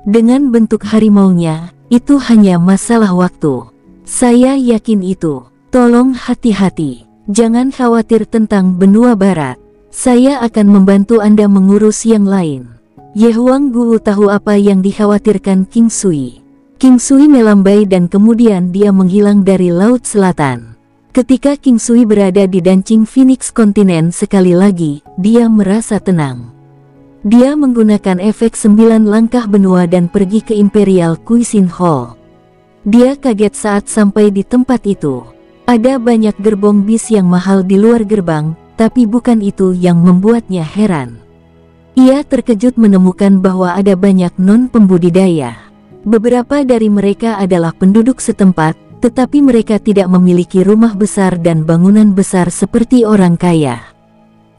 Dengan bentuk harimaunya, itu hanya masalah waktu. Saya yakin itu. Tolong hati-hati. Jangan khawatir tentang benua barat. Saya akan membantu Anda mengurus yang lain. Ye Huangguo tahu apa yang dikhawatirkan King Sui. King Sui melambai dan kemudian dia menghilang dari Laut Selatan. Ketika King Sui berada di Dancing Phoenix Continent sekali lagi, dia merasa tenang. Dia menggunakan efek 9 langkah benua dan pergi ke Imperial Cuisine Hall. Dia kaget saat sampai di tempat itu. Ada banyak gerbong bis yang mahal di luar gerbang, tapi bukan itu yang membuatnya heran. Ia terkejut menemukan bahwa ada banyak non-pembudidaya. Beberapa dari mereka adalah penduduk setempat, tetapi mereka tidak memiliki rumah besar dan bangunan besar seperti orang kaya.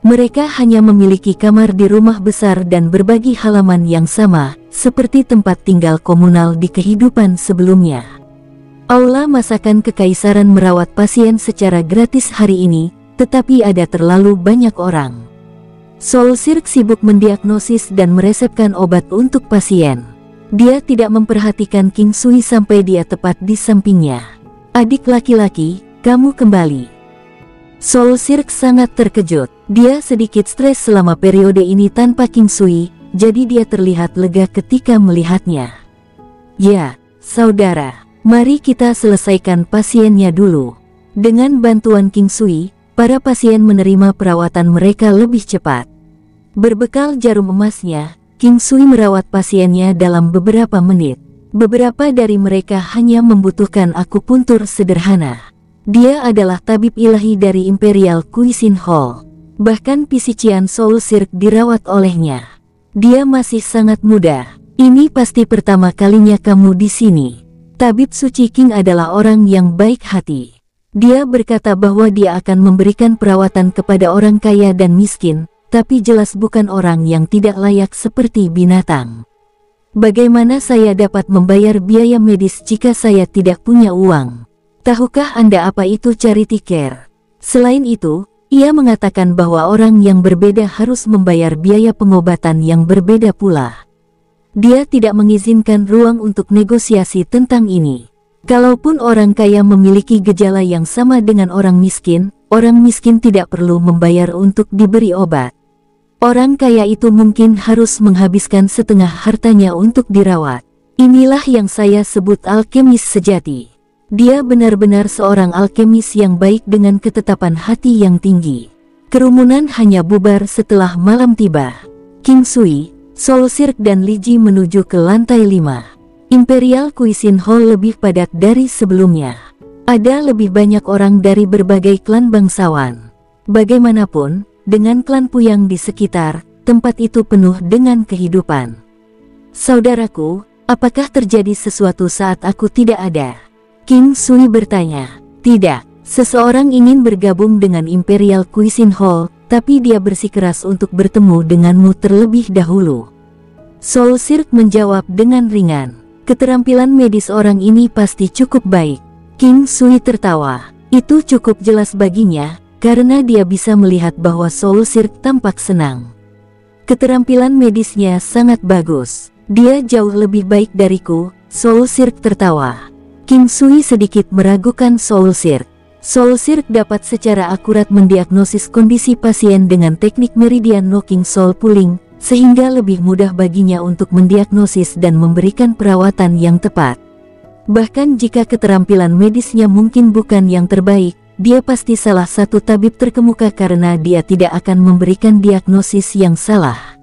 Mereka hanya memiliki kamar di rumah besar dan berbagi halaman yang sama, seperti tempat tinggal komunal di kehidupan sebelumnya. Aula masakan kekaisaran merawat pasien secara gratis hari ini, tetapi ada terlalu banyak orang. Soul Cirque sibuk mendiagnosis dan meresepkan obat untuk pasien. Dia tidak memperhatikan King Sui sampai dia tepat di sampingnya. Adik laki-laki, kamu kembali. Soul Cirque sangat terkejut. Dia sedikit stres selama periode ini tanpa King Sui, jadi dia terlihat lega ketika melihatnya. Ya, saudara. Mari kita selesaikan pasiennya dulu. Dengan bantuan King Sui, para pasien menerima perawatan mereka lebih cepat. Berbekal jarum emasnya, King Sui merawat pasiennya dalam beberapa menit. Beberapa dari mereka hanya membutuhkan akupuntur sederhana. Dia adalah tabib ilahi dari Imperial Cuisine Hall. Bahkan pisician Soul Cirque dirawat olehnya. Dia masih sangat muda. Ini pasti pertama kalinya kamu di sini. Tabib Suci King adalah orang yang baik hati. Dia berkata bahwa dia akan memberikan perawatan kepada orang kaya dan miskin, tapi jelas bukan orang yang tidak layak seperti binatang. Bagaimana saya dapat membayar biaya medis jika saya tidak punya uang? Tahukah Anda apa itu charity care? Selain itu, ia mengatakan bahwa orang yang berbeda harus membayar biaya pengobatan yang berbeda pula. Dia tidak mengizinkan ruang untuk negosiasi tentang ini. Kalaupun orang kaya memiliki gejala yang sama dengan orang miskin tidak perlu membayar untuk diberi obat. Orang kaya itu mungkin harus menghabiskan setengah hartanya untuk dirawat. Inilah yang saya sebut alkemis sejati. Dia benar-benar seorang alkemis yang baik dengan ketetapan hati yang tinggi. Kerumunan hanya bubar setelah malam tiba. King Sui, Soul Cirque dan Li Ji menuju ke lantai 5. Imperial Cuisine Hall lebih padat dari sebelumnya. Ada lebih banyak orang dari berbagai klan bangsawan. Bagaimanapun, dengan klan Puyang di sekitar, tempat itu penuh dengan kehidupan. Saudaraku, apakah terjadi sesuatu saat aku tidak ada? King Sui bertanya. Tidak, seseorang ingin bergabung dengan Imperial Cuisine Hall, tapi dia bersikeras untuk bertemu denganmu terlebih dahulu. Soul Cirque menjawab dengan ringan. Keterampilan medis orang ini pasti cukup baik. King Sui tertawa. Itu cukup jelas baginya, karena dia bisa melihat bahwa Soul Cirque tampak senang. Keterampilan medisnya sangat bagus. Dia jauh lebih baik dariku, Soul Cirque tertawa. King Sui sedikit meragukan Soul Cirque. Soul Cirque dapat secara akurat mendiagnosis kondisi pasien dengan teknik meridian knocking soul pulling, sehingga lebih mudah baginya untuk mendiagnosis dan memberikan perawatan yang tepat. Bahkan jika keterampilan medisnya mungkin bukan yang terbaik, dia pasti salah satu tabib terkemuka karena dia tidak akan memberikan diagnosis yang salah.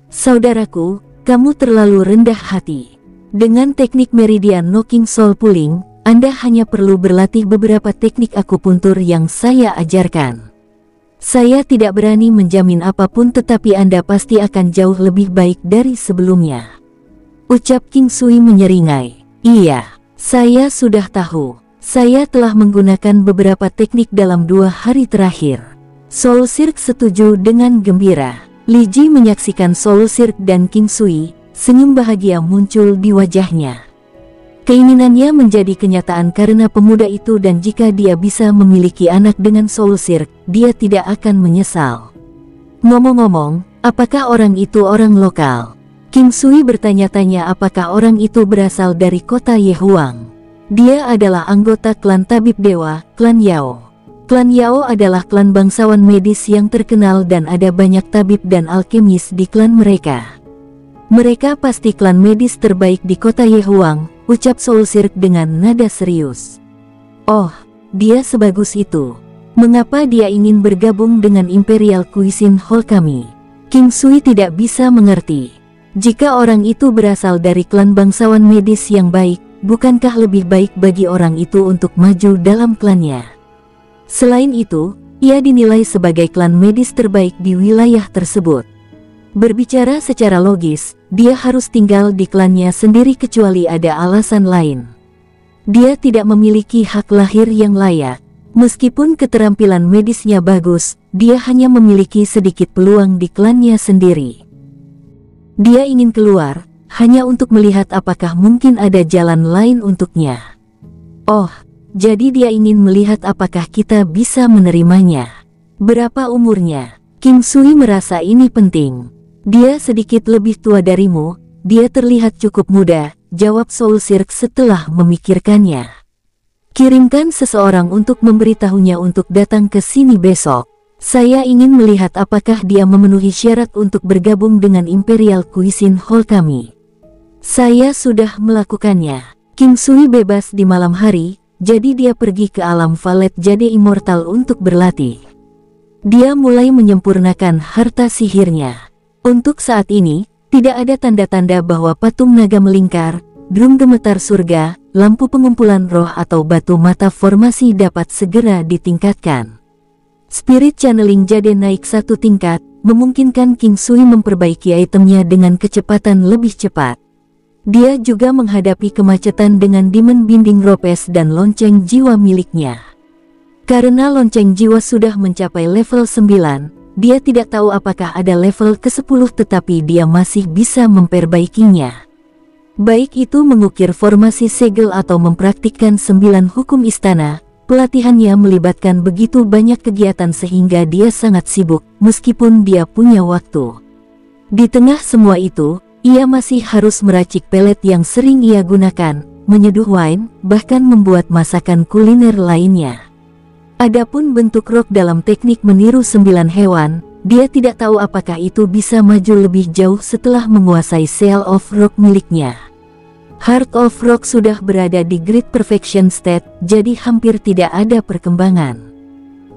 Saudaraku, kamu terlalu rendah hati. Dengan teknik meridian knocking soul pulling, Anda hanya perlu berlatih beberapa teknik akupuntur yang saya ajarkan. Saya tidak berani menjamin apapun, tetapi Anda pasti akan jauh lebih baik dari sebelumnya. Ucap King Sui menyeringai. Iya, saya sudah tahu. Saya telah menggunakan beberapa teknik dalam 2 hari terakhir. Soul Cirque setuju dengan gembira. Li Ji menyaksikan Soul Cirque dan King Sui, senyum bahagia muncul di wajahnya. Keinginannya menjadi kenyataan karena pemuda itu, dan jika dia bisa memiliki anak dengan Soul Cirque, dia tidak akan menyesal. Ngomong-ngomong, apakah orang itu orang lokal? King Sui bertanya-tanya apakah orang itu berasal dari kota Yehuang. Dia adalah anggota klan tabib dewa, klan Yao. Klan Yao adalah klan bangsawan medis yang terkenal dan ada banyak tabib dan alkemis di klan mereka. Mereka pasti klan medis terbaik di kota Yehuang, ucap Soul Cirque dengan nada serius. Oh, dia sebagus itu. Mengapa dia ingin bergabung dengan Imperial Cuisine Hall kami? King Sui tidak bisa mengerti. Jika orang itu berasal dari klan bangsawan medis yang baik, bukankah lebih baik bagi orang itu untuk maju dalam klannya? Selain itu, ia dinilai sebagai klan medis terbaik di wilayah tersebut. Berbicara secara logis, dia harus tinggal di klannya sendiri kecuali ada alasan lain. Dia tidak memiliki hak lahir yang layak. Meskipun keterampilan medisnya bagus, dia hanya memiliki sedikit peluang di klannya sendiri. Dia ingin keluar, hanya untuk melihat apakah mungkin ada jalan lain untuknya. Oh, jadi dia ingin melihat apakah kita bisa menerimanya. Berapa umurnya? King Sui merasa ini penting. Dia sedikit lebih tua darimu, dia terlihat cukup muda, jawab Soul Cirque setelah memikirkannya. Kirimkan seseorang untuk memberitahunya untuk datang ke sini besok. Saya ingin melihat apakah dia memenuhi syarat untuk bergabung dengan Imperial Cuisine Hall kami. Saya sudah melakukannya. King Sui bebas di malam hari, jadi dia pergi ke alam Valet Jade Immortal untuk berlatih. Dia mulai menyempurnakan harta sihirnya. Untuk saat ini, tidak ada tanda-tanda bahwa patung naga melingkar, drum gemetar surga, lampu pengumpulan roh atau batu mata formasi dapat segera ditingkatkan. Spirit channeling Jade naik 1 tingkat, memungkinkan King Sui memperbaiki itemnya dengan kecepatan lebih cepat. Dia juga menghadapi kemacetan dengan Demon Binding Ropes dan lonceng jiwa miliknya. Karena lonceng jiwa sudah mencapai level 9, dia tidak tahu apakah ada level ke-10 tetapi dia masih bisa memperbaikinya. Baik itu mengukir formasi segel atau mempraktikkan 9 hukum istana, pelatihannya melibatkan begitu banyak kegiatan sehingga dia sangat sibuk meskipun dia punya waktu. Di tengah semua itu, ia masih harus meracik pelet yang sering ia gunakan, menyeduh wine, bahkan membuat masakan kuliner lainnya. Adapun bentuk rok dalam teknik meniru 9 hewan, dia tidak tahu apakah itu bisa maju lebih jauh setelah menguasai Seal of Rock miliknya. Heart of Rock sudah berada di Great Perfection State, jadi hampir tidak ada perkembangan.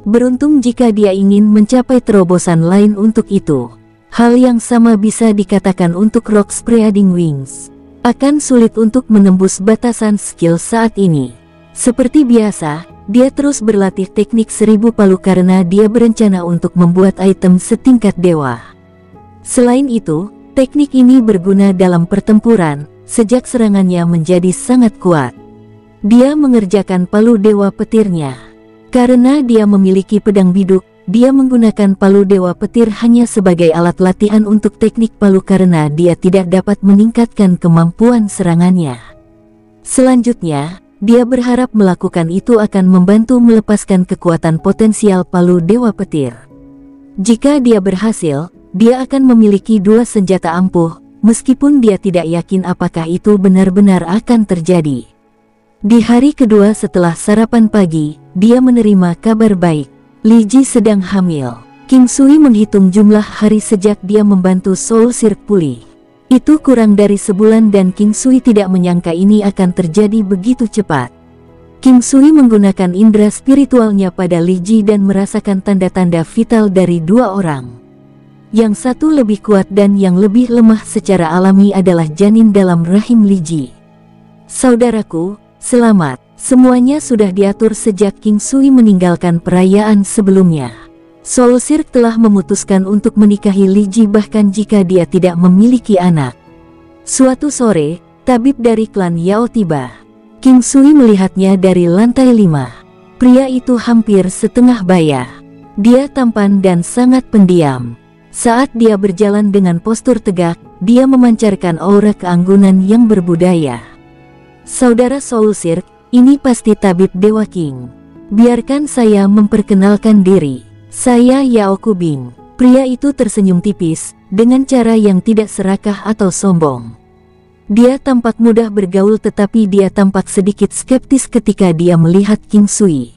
Beruntung jika dia ingin mencapai terobosan lain untuk itu. Hal yang sama bisa dikatakan untuk Rock Spreading Wings. Akan sulit untuk menembus batasan skill saat ini. Seperti biasa, dia terus berlatih teknik 1000 palu karena dia berencana untuk membuat item setingkat dewa. Selain itu, teknik ini berguna dalam pertempuran, sejak serangannya menjadi sangat kuat. Dia mengerjakan palu dewa petirnya. Karena dia memiliki pedang biduk, dia menggunakan palu Dewa Petir hanya sebagai alat latihan untuk teknik palu karena dia tidak dapat meningkatkan kemampuan serangannya. Selanjutnya, dia berharap melakukan itu akan membantu melepaskan kekuatan potensial palu Dewa Petir. Jika dia berhasil, dia akan memiliki 2 senjata ampuh, meskipun dia tidak yakin apakah itu benar-benar akan terjadi. Di hari kedua setelah sarapan pagi, dia menerima kabar baik. Li Ji sedang hamil. King Sui menghitung jumlah hari sejak dia membantu Soul Silk pulih. Itu kurang dari sebulan dan King Sui tidak menyangka ini akan terjadi begitu cepat. King Sui menggunakan indera spiritualnya pada Li Ji dan merasakan tanda-tanda vital dari 2 orang. Yang satu lebih kuat dan yang lebih lemah secara alami adalah janin dalam rahim Li Ji. Saudaraku, selamat. Semuanya sudah diatur sejak King Sui meninggalkan perayaan sebelumnya. Soul Silk telah memutuskan untuk menikahi Li Ji bahkan jika dia tidak memiliki anak. Suatu sore, tabib dari klan Yao tiba. King Sui melihatnya dari lantai 5. Pria itu hampir setengah baya. Dia tampan dan sangat pendiam. Saat dia berjalan dengan postur tegak, dia memancarkan aura keanggunan yang berbudaya. Saudara Soul Silk, ini pasti tabib Dewa King. Biarkan saya memperkenalkan diri. Saya Yao Kubing. Pria itu tersenyum tipis, dengan cara yang tidak serakah atau sombong. Dia tampak mudah bergaul tetapi dia tampak sedikit skeptis ketika dia melihat King Sui.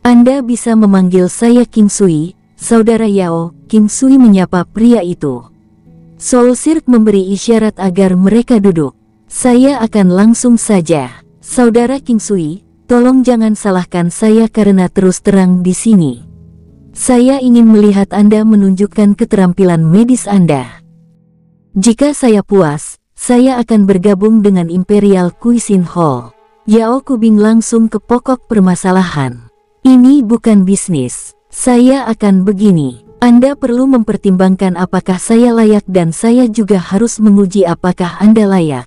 Anda bisa memanggil saya King Sui, Saudara Yao. King Sui menyapa pria itu. Soul Silk memberi isyarat agar mereka duduk. Saya akan langsung saja. Saudara King Sui, tolong jangan salahkan saya karena terus terang di sini. Saya ingin melihat Anda menunjukkan keterampilan medis Anda. Jika saya puas, saya akan bergabung dengan Imperial Cuisine Hall. Yao Kubing langsung ke pokok permasalahan. Ini bukan bisnis. Saya akan begini. Anda perlu mempertimbangkan apakah saya layak dan saya juga harus menguji apakah Anda layak.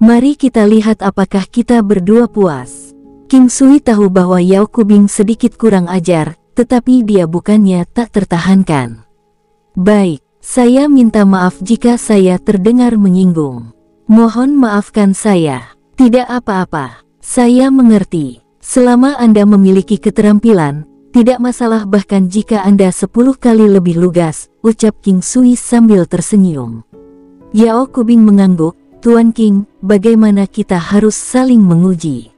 Mari kita lihat apakah kita berdua puas. King Sui tahu bahwa Yao Kubing sedikit kurang ajar, tetapi dia bukannya tak tertahankan. Baik, saya minta maaf jika saya terdengar menyinggung. Mohon maafkan saya. Tidak apa-apa, saya mengerti. Selama Anda memiliki keterampilan, tidak masalah bahkan jika Anda 10 kali lebih lugas, ucap King Sui sambil tersenyum. Yao Kubing mengangguk. Tuan King, bagaimana kita harus saling menguji?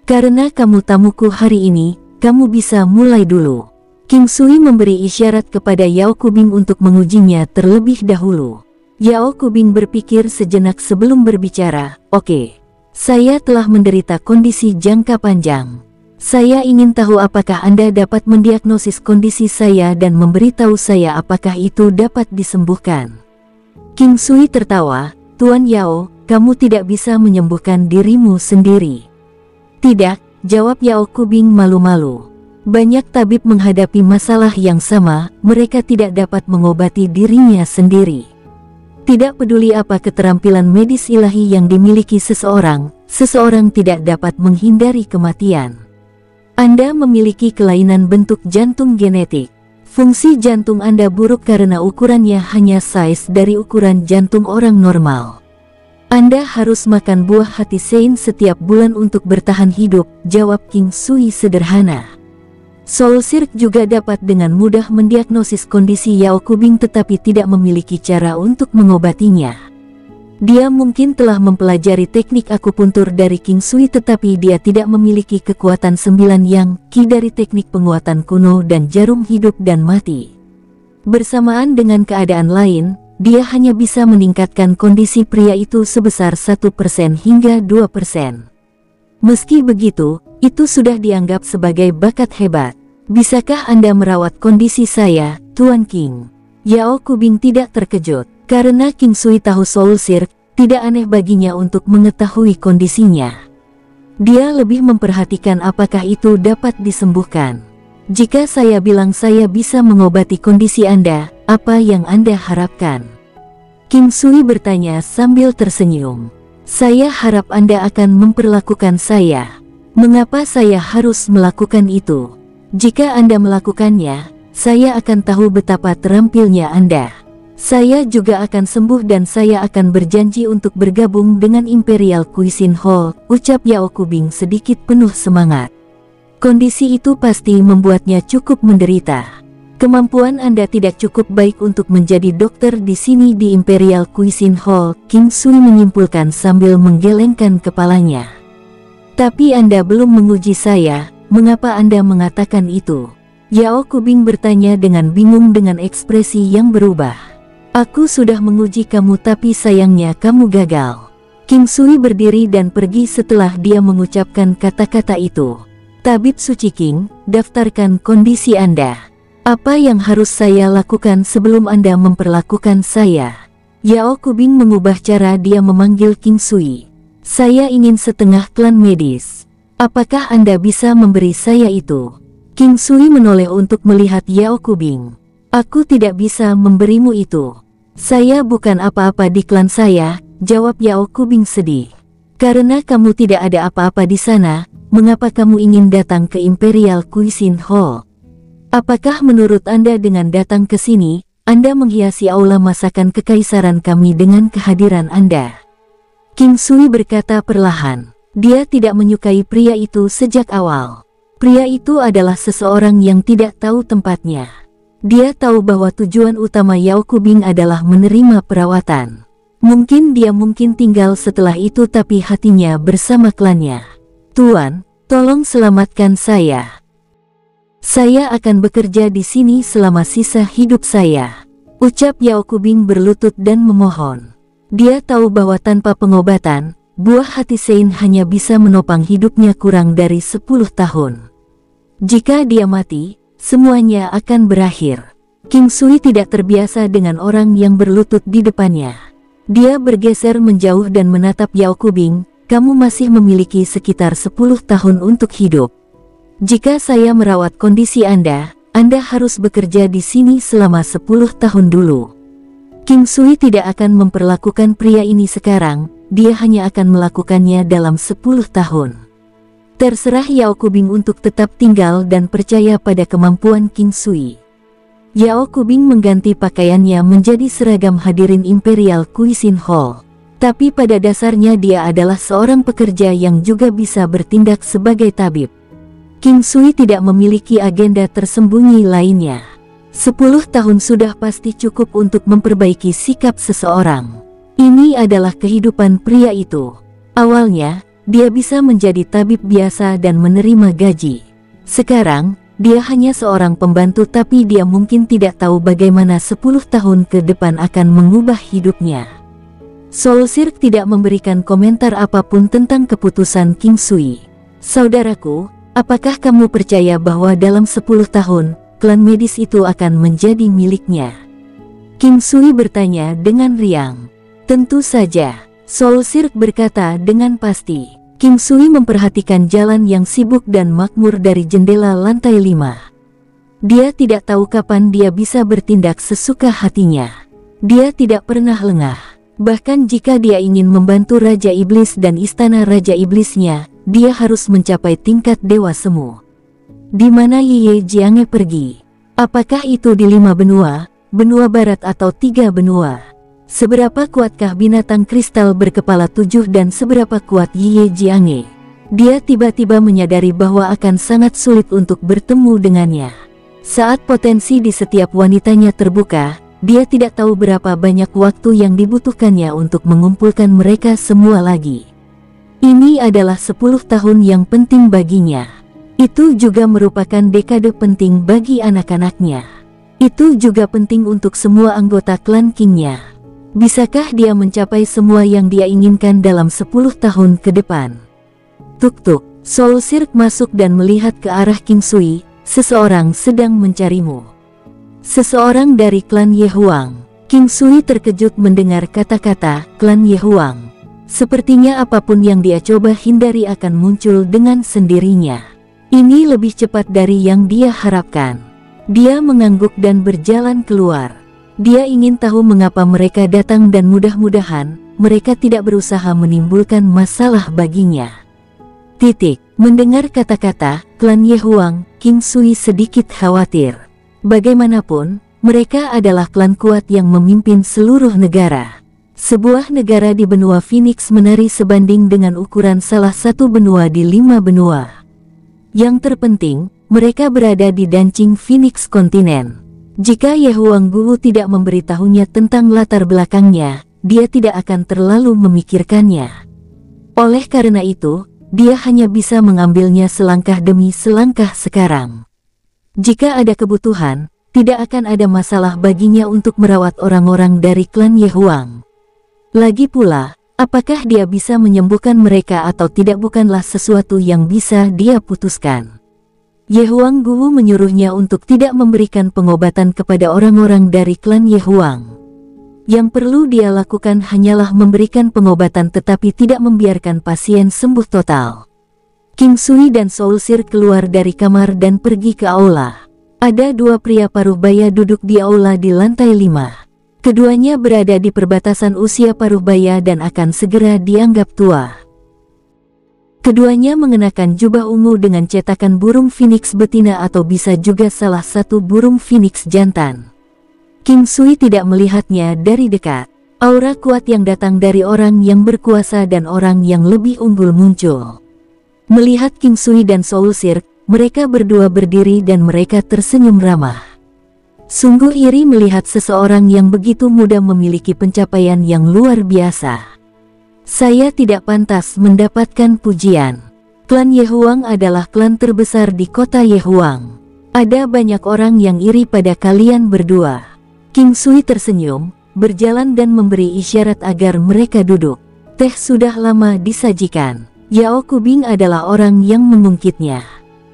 Karena kamu tamuku hari ini, kamu bisa mulai dulu. King Sui memberi isyarat kepada Yao Kubing untuk mengujinya terlebih dahulu. Yao Kubing berpikir sejenak sebelum berbicara. Oke, saya telah menderita kondisi jangka panjang. Saya ingin tahu apakah Anda dapat mendiagnosis kondisi saya dan memberitahu saya apakah itu dapat disembuhkan. King Sui tertawa. Tuan Yao, kamu tidak bisa menyembuhkan dirimu sendiri. Tidak, jawab Yao Kubing malu-malu. Banyak tabib menghadapi masalah yang sama, mereka tidak dapat mengobati dirinya sendiri. Tidak peduli apa keterampilan medis ilahi yang dimiliki seseorang, seseorang tidak dapat menghindari kematian. Anda memiliki kelainan bentuk jantung genetik. Fungsi jantung Anda buruk karena ukurannya hanya size dari ukuran jantung orang normal. Anda harus makan buah hati sein setiap bulan untuk bertahan hidup, jawab King Sui sederhana. Soul Silk juga dapat dengan mudah mendiagnosis kondisi Yao Kubing tetapi tidak memiliki cara untuk mengobatinya. Dia mungkin telah mempelajari teknik akupuntur dari King Sui tetapi dia tidak memiliki kekuatan 9 yang Qi dari teknik penguatan kuno dan jarum hidup dan mati. Bersamaan dengan keadaan lain, dia hanya bisa meningkatkan kondisi pria itu sebesar 1% hingga 2%. Meski begitu, itu sudah dianggap sebagai bakat hebat. Bisakah Anda merawat kondisi saya, Tuan King? Yao Kubing tidak terkejut. Karena King Sui tahu Soul Silk, tidak aneh baginya untuk mengetahui kondisinya. Dia lebih memperhatikan apakah itu dapat disembuhkan. Jika saya bilang saya bisa mengobati kondisi Anda, apa yang Anda harapkan? King Sui bertanya sambil tersenyum. Saya harap Anda akan memperlakukan saya. Mengapa saya harus melakukan itu? Jika Anda melakukannya, saya akan tahu betapa terampilnya Anda. Saya juga akan sembuh dan saya akan berjanji untuk bergabung dengan Imperial Cuisine Hall, ucap Yao Kubing sedikit penuh semangat. Kondisi itu pasti membuatnya cukup menderita. Kemampuan Anda tidak cukup baik untuk menjadi dokter di sini di Imperial Cuisine Hall, King Sui menyimpulkan sambil menggelengkan kepalanya. Tapi Anda belum menguji saya, mengapa Anda mengatakan itu? Yao Kubing bertanya dengan bingung dengan ekspresi yang berubah. Aku sudah menguji kamu tapi sayangnya kamu gagal. King Sui berdiri dan pergi setelah dia mengucapkan kata-kata itu. Tabib Suci King, daftarkan kondisi Anda. Apa yang harus saya lakukan sebelum Anda memperlakukan saya? Yao Kubing mengubah cara dia memanggil King Sui. Saya ingin setengah klan medis. Apakah Anda bisa memberi saya itu? King Sui menoleh untuk melihat Yao Kubing. Aku tidak bisa memberimu itu. Saya bukan apa-apa di klan saya, jawab Yao Kubing sedih. Karena kamu tidak ada apa-apa di sana, mengapa kamu ingin datang ke Imperial Cuisine Hall? Apakah menurut Anda dengan datang ke sini, Anda menghiasi aula masakan kekaisaran kami dengan kehadiran Anda? King Sui berkata perlahan. Dia tidak menyukai pria itu sejak awal. Pria itu adalah seseorang yang tidak tahu tempatnya. Dia tahu bahwa tujuan utama Yao Kubing adalah menerima perawatan. Mungkin dia tinggal setelah itu tapi hatinya bersama klannya. Tuan, tolong selamatkan saya. Saya akan bekerja di sini selama sisa hidup saya, ucap Yao Kubing berlutut dan memohon. Dia tahu bahwa tanpa pengobatan, buah hati Sein hanya bisa menopang hidupnya kurang dari 10 tahun. Jika dia mati, semuanya akan berakhir. King Sui tidak terbiasa dengan orang yang berlutut di depannya. Dia bergeser menjauh dan menatap Yao Kubing. Kamu masih memiliki sekitar 10 tahun untuk hidup. Jika saya merawat kondisi Anda harus bekerja di sini selama 10 tahun dulu. King Sui tidak akan memperlakukan pria ini sekarang, dia hanya akan melakukannya dalam 10 tahun. Terserah Yao Kubing untuk tetap tinggal dan percaya pada kemampuan King Sui. Yao Kubing mengganti pakaiannya menjadi seragam hadirin Imperial Cuisine Hall. Tapi pada dasarnya dia adalah seorang pekerja yang juga bisa bertindak sebagai tabib. King Sui tidak memiliki agenda tersembunyi lainnya. 10 tahun sudah pasti cukup untuk memperbaiki sikap seseorang. Ini adalah kehidupan pria itu. Awalnya, dia bisa menjadi tabib biasa dan menerima gaji. Sekarang, dia hanya seorang pembantu tapi dia mungkin tidak tahu bagaimana 10 tahun ke depan akan mengubah hidupnya. Soul Cirque tidak memberikan komentar apapun tentang keputusan King Sui. Saudaraku, apakah kamu percaya bahwa dalam 10 tahun, klan medis itu akan menjadi miliknya? King Sui bertanya dengan riang. Tentu saja. Soul Cirque berkata dengan pasti. King Sui memperhatikan jalan yang sibuk dan makmur dari jendela lantai 5. Dia tidak tahu kapan dia bisa bertindak sesuka hatinya. Dia tidak pernah lengah. Bahkan jika dia ingin membantu Raja Iblis dan istana Raja Iblisnya, dia harus mencapai tingkat Dewa Semu. Di mana Ye Jiange pergi? Apakah itu di 5 benua, benua barat atau 3 benua? Seberapa kuatkah binatang kristal berkepala 7 dan seberapa kuat Ye Jiange? Dia tiba-tiba menyadari bahwa akan sangat sulit untuk bertemu dengannya. Saat potensi di setiap wanitanya terbuka, dia tidak tahu berapa banyak waktu yang dibutuhkannya untuk mengumpulkan mereka semua lagi. Ini adalah 10 tahun yang penting baginya. Itu juga merupakan dekade penting bagi anak-anaknya. Itu juga penting untuk semua anggota klan Kingnya. Bisakah dia mencapai semua yang dia inginkan dalam 10 tahun ke depan? Tuk-tuk, Soul Cirque masuk dan melihat ke arah King Sui. Seseorang sedang mencarimu. Seseorang dari klan Ye Huang. King Sui terkejut mendengar kata-kata klan Ye Huang. Sepertinya apapun yang dia coba hindari akan muncul dengan sendirinya. Ini lebih cepat dari yang dia harapkan. Dia mengangguk dan berjalan keluar. Dia ingin tahu mengapa mereka datang dan mudah-mudahan mereka tidak berusaha menimbulkan masalah baginya. Mendengar kata-kata klan Ye Huang, King Sui sedikit khawatir. Bagaimanapun, mereka adalah klan kuat yang memimpin seluruh negara. Sebuah negara di benua Phoenix menari sebanding dengan ukuran salah satu benua di 5 benua. Yang terpenting, mereka berada di Dancing Phoenix kontinen. Jika Ye Huangguo tidak memberitahunya tentang latar belakangnya, dia tidak akan terlalu memikirkannya. Oleh karena itu, dia hanya bisa mengambilnya selangkah demi selangkah sekarang. Jika ada kebutuhan, tidak akan ada masalah baginya untuk merawat orang-orang dari klan Ye Huang. Lagi pula, apakah dia bisa menyembuhkan mereka atau tidak bukanlah sesuatu yang bisa dia putuskan. Ye Huangguo menyuruhnya untuk tidak memberikan pengobatan kepada orang-orang dari klan Ye Huang. Yang perlu dia lakukan hanyalah memberikan pengobatan tetapi tidak membiarkan pasien sembuh total. King Sui dan Soul Sir keluar dari kamar dan pergi ke aula. Ada 2 pria paruh baya duduk di aula di lantai 5. Keduanya berada di perbatasan usia paruh baya dan akan segera dianggap tua. Keduanya mengenakan jubah ungu dengan cetakan burung phoenix betina atau bisa juga salah satu burung phoenix jantan. King Sui tidak melihatnya dari dekat. Aura kuat yang datang dari orang yang berkuasa dan orang yang lebih unggul muncul. Melihat King Sui dan Soul Sir, mereka berdua berdiri dan mereka tersenyum ramah. Sungguh iri melihat seseorang yang begitu muda memiliki pencapaian yang luar biasa. Saya tidak pantas mendapatkan pujian. Klan Ye Huang adalah klan terbesar di kota Ye Huang. Ada banyak orang yang iri pada kalian berdua. King Sui tersenyum, berjalan dan memberi isyarat agar mereka duduk. Teh sudah lama disajikan. Yao Kubing adalah orang yang mengungkitnya.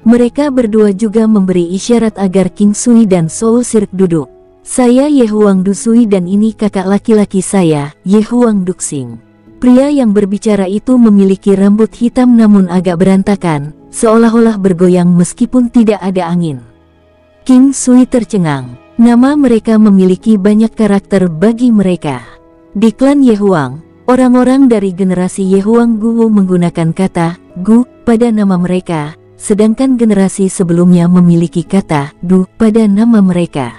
Mereka berdua juga memberi isyarat agar King Sui dan Soul Sir duduk. Saya Ye Huang Dusui dan ini kakak laki-laki saya, Ye Huang Duxing. Pria yang berbicara itu memiliki rambut hitam namun agak berantakan, seolah-olah bergoyang meskipun tidak ada angin. King Sui tercengang. Nama mereka memiliki banyak karakter bagi mereka. Di klan Ye Huang, orang-orang dari generasi Ye Huangguo menggunakan kata Gu pada nama mereka, sedangkan generasi sebelumnya memiliki kata Du pada nama mereka.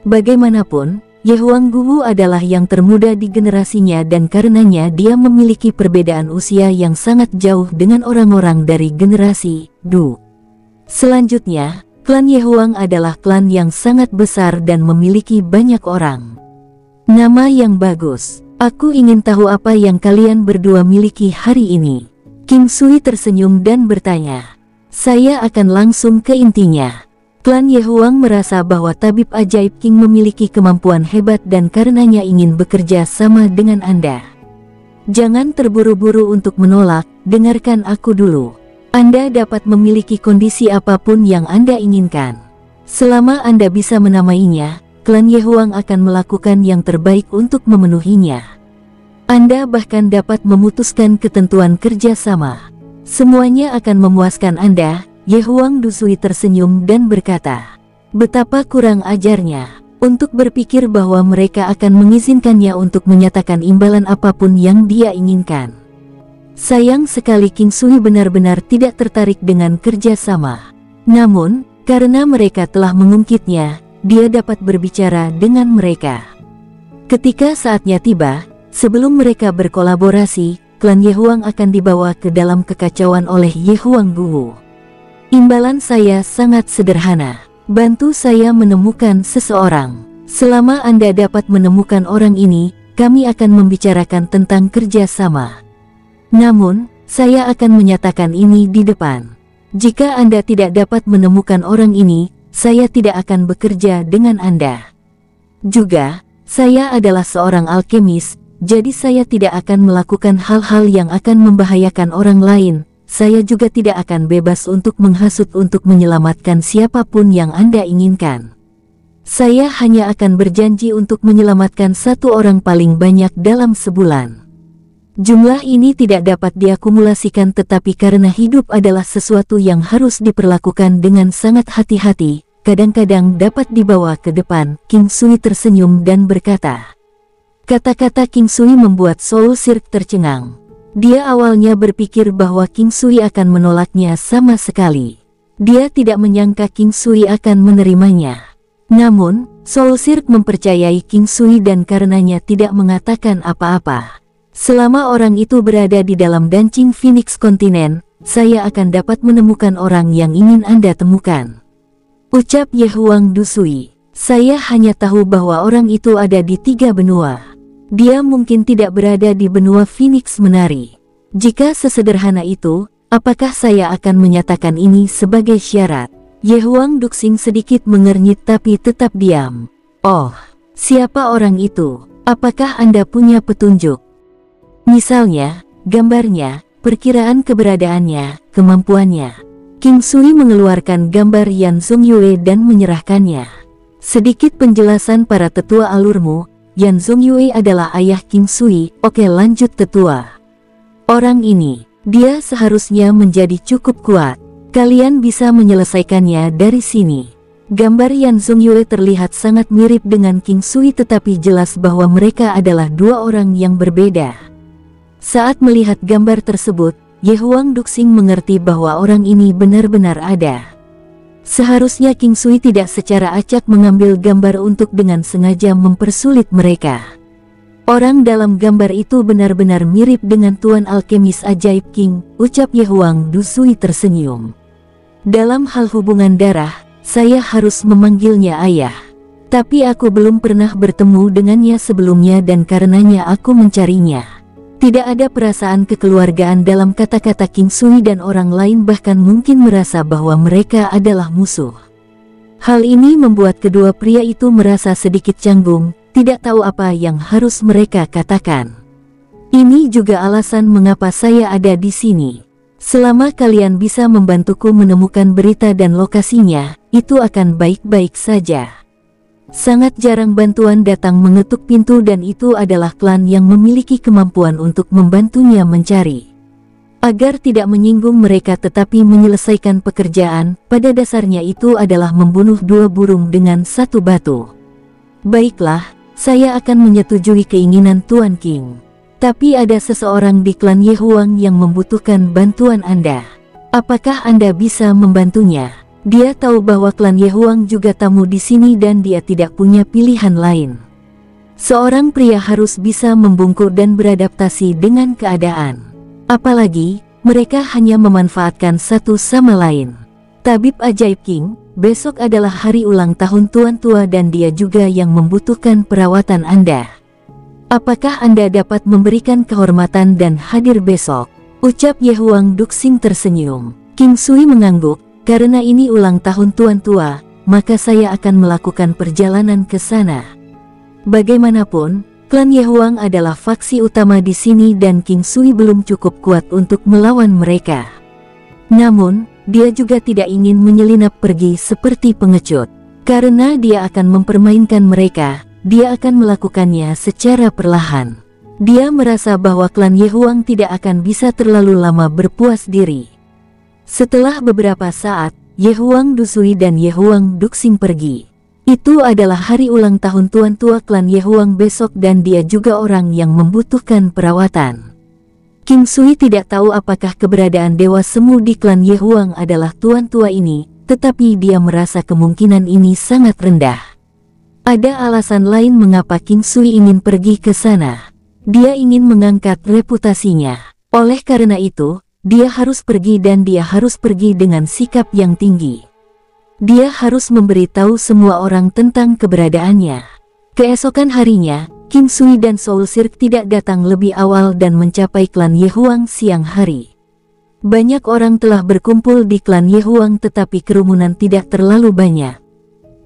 Bagaimanapun, Ye Huangguo adalah yang termuda di generasinya dan karenanya dia memiliki perbedaan usia yang sangat jauh dengan orang-orang dari generasi Du. Selanjutnya, klan Ye Huang adalah klan yang sangat besar dan memiliki banyak orang. Nama yang bagus. Aku ingin tahu apa yang kalian berdua miliki hari ini. King Sui tersenyum dan bertanya. Saya akan langsung ke intinya. Klan Ye Huang merasa bahwa tabib ajaib King memiliki kemampuan hebat dan karenanya ingin bekerja sama dengan Anda. Jangan terburu-buru untuk menolak, dengarkan aku dulu. Anda dapat memiliki kondisi apapun yang Anda inginkan. Selama Anda bisa menamainya, klan Ye Huang akan melakukan yang terbaik untuk memenuhinya. Anda bahkan dapat memutuskan ketentuan kerjasama. Semuanya akan memuaskan Anda. Ye Huang Dusui tersenyum dan berkata, betapa kurang ajarnya untuk berpikir bahwa mereka akan mengizinkannya untuk menyatakan imbalan apapun yang dia inginkan. Sayang sekali King Sui benar-benar tidak tertarik dengan kerjasama. Namun, karena mereka telah mengungkitnya, dia dapat berbicara dengan mereka. Ketika saatnya tiba, sebelum mereka berkolaborasi, klan Ye Huang akan dibawa ke dalam kekacauan oleh Ye Huangguo. Imbalan saya sangat sederhana. Bantu saya menemukan seseorang. Selama Anda dapat menemukan orang ini, kami akan membicarakan tentang kerjasama. Namun, saya akan menyatakan ini di depan. Jika Anda tidak dapat menemukan orang ini, saya tidak akan bekerja dengan Anda. Juga, saya adalah seorang alkemis, jadi saya tidak akan melakukan hal-hal yang akan membahayakan orang lain. Saya juga tidak akan bebas untuk menghasut untuk menyelamatkan siapapun yang Anda inginkan. Saya hanya akan berjanji untuk menyelamatkan satu orang paling banyak dalam sebulan. Jumlah ini tidak dapat diakumulasikan tetapi karena hidup adalah sesuatu yang harus diperlakukan dengan sangat hati-hati, kadang-kadang dapat dibawa ke depan. King Sui tersenyum dan berkata. Kata-kata King Sui membuat Soul Sir tercengang. Dia awalnya berpikir bahwa King Sui akan menolaknya sama sekali. Dia tidak menyangka King Sui akan menerimanya. Namun, Soul Sirk mempercayai King Sui dan karenanya tidak mengatakan apa-apa. Selama orang itu berada di dalam Dancing Phoenix Kontinen, saya akan dapat menemukan orang yang ingin Anda temukan. Ucap Ye Huang Dusui. Saya hanya tahu bahwa orang itu ada di 3 benua. Dia mungkin tidak berada di benua Phoenix Menari. Jika sesederhana itu, apakah saya akan menyatakan ini sebagai syarat? Ye Huang Duxing sedikit mengernyit tapi tetap diam. Oh, siapa orang itu? Apakah Anda punya petunjuk? Misalnya, gambarnya, perkiraan keberadaannya, kemampuannya. King Sui mengeluarkan gambar Yan Zongyue dan menyerahkannya. Sedikit penjelasan para tetua alurmu. Yan Zongyue adalah ayah King Sui. Oke, lanjut tetua. Orang ini, dia seharusnya menjadi cukup kuat. Kalian bisa menyelesaikannya dari sini. Gambar Yan Zongyue terlihat sangat mirip dengan King Sui tetapi jelas bahwa mereka adalah 2 orang yang berbeda. Saat melihat gambar tersebut, Ye Huang Duxing mengerti bahwa orang ini benar-benar ada. Seharusnya King Sui tidak secara acak mengambil gambar untuk dengan sengaja mempersulit mereka. Orang dalam gambar itu benar-benar mirip dengan Tuan Alkemis Ajaib King, ucap Ye Huang Dusui tersenyum. Dalam hal hubungan darah, saya harus memanggilnya ayah. Tapi aku belum pernah bertemu dengannya sebelumnya dan karenanya aku mencarinya. Tidak ada perasaan kekeluargaan dalam kata-kata King Sui dan orang lain bahkan mungkin merasa bahwa mereka adalah musuh. Hal ini membuat kedua pria itu merasa sedikit canggung, tidak tahu apa yang harus mereka katakan. Ini juga alasan mengapa saya ada di sini. Selama kalian bisa membantuku menemukan berita dan lokasinya, itu akan baik-baik saja. Sangat jarang bantuan datang mengetuk pintu dan itu adalah klan yang memiliki kemampuan untuk membantunya mencari. Agar tidak menyinggung mereka tetapi menyelesaikan pekerjaan, pada dasarnya itu adalah membunuh 2 burung dengan 1 batu. Baiklah, saya akan menyetujui keinginan Tuan King. Tapi ada seseorang di klan Ye Huang yang membutuhkan bantuan Anda. Apakah Anda bisa membantunya? Dia tahu bahwa klan Ye Huang juga tamu di sini dan dia tidak punya pilihan lain. Seorang pria harus bisa membungkuk dan beradaptasi dengan keadaan. Apalagi, mereka hanya memanfaatkan satu sama lain. Tabib Ajaib King, besok adalah hari ulang tahun Tuan Tua dan dia juga yang membutuhkan perawatan Anda. Apakah Anda dapat memberikan kehormatan dan hadir besok? Ucap Ye Huang Duxing tersenyum. King Sui mengangguk, karena ini ulang tahun Tuan Tua, maka saya akan melakukan perjalanan ke sana. Bagaimanapun, klan Ye Huang adalah faksi utama di sini dan King Sui belum cukup kuat untuk melawan mereka. Namun, dia juga tidak ingin menyelinap pergi seperti pengecut. Karena dia akan mempermainkan mereka, dia akan melakukannya secara perlahan. Dia merasa bahwa klan Ye Huang tidak akan bisa terlalu lama berpuas diri. Setelah beberapa saat, Ye Huang Dusui dan Ye Huang Duxing pergi. Itu adalah hari ulang tahun Tuan Tua klan Ye Huang besok dan dia juga orang yang membutuhkan perawatan. King Sui tidak tahu apakah keberadaan Dewa Semu di klan Ye Huang adalah Tuan Tua ini, tetapi dia merasa kemungkinan ini sangat rendah. Ada alasan lain mengapa King Sui ingin pergi ke sana. Dia ingin mengangkat reputasinya. Oleh karena itu, dia harus pergi dan dia harus pergi dengan sikap yang tinggi. Dia harus memberitahu semua orang tentang keberadaannya. Keesokan harinya, King Sui dan Soul Sirk tidak datang lebih awal dan mencapai klan Ye Huang siang hari. Banyak orang telah berkumpul di klan Ye Huang tetapi kerumunan tidak terlalu banyak.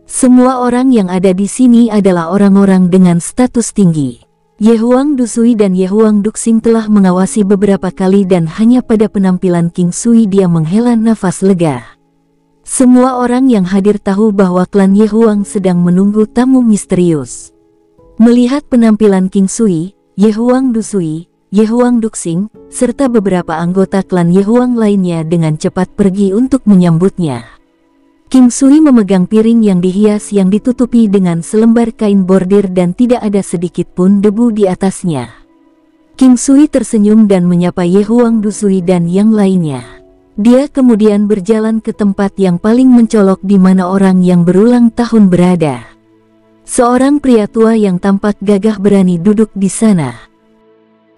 Semua orang yang ada di sini adalah orang-orang dengan status tinggi. Ye Huang Dusui dan Ye Huang Duxing telah mengawasi beberapa kali dan hanya pada penampilan King Sui dia menghela nafas lega. Semua orang yang hadir tahu bahwa klan Ye Huang sedang menunggu tamu misterius. Melihat penampilan King Sui, Ye Huang Dusui, Ye Huang Duxing, serta beberapa anggota klan Ye Huang lainnya dengan cepat pergi untuk menyambutnya. King Sui memegang piring yang dihias yang ditutupi dengan selembar kain bordir dan tidak ada sedikit pun debu di atasnya. King Sui tersenyum dan menyapa Ye Huang Dusui dan yang lainnya. Dia kemudian berjalan ke tempat yang paling mencolok di mana orang yang berulang tahun berada. Seorang pria tua yang tampak gagah berani duduk di sana.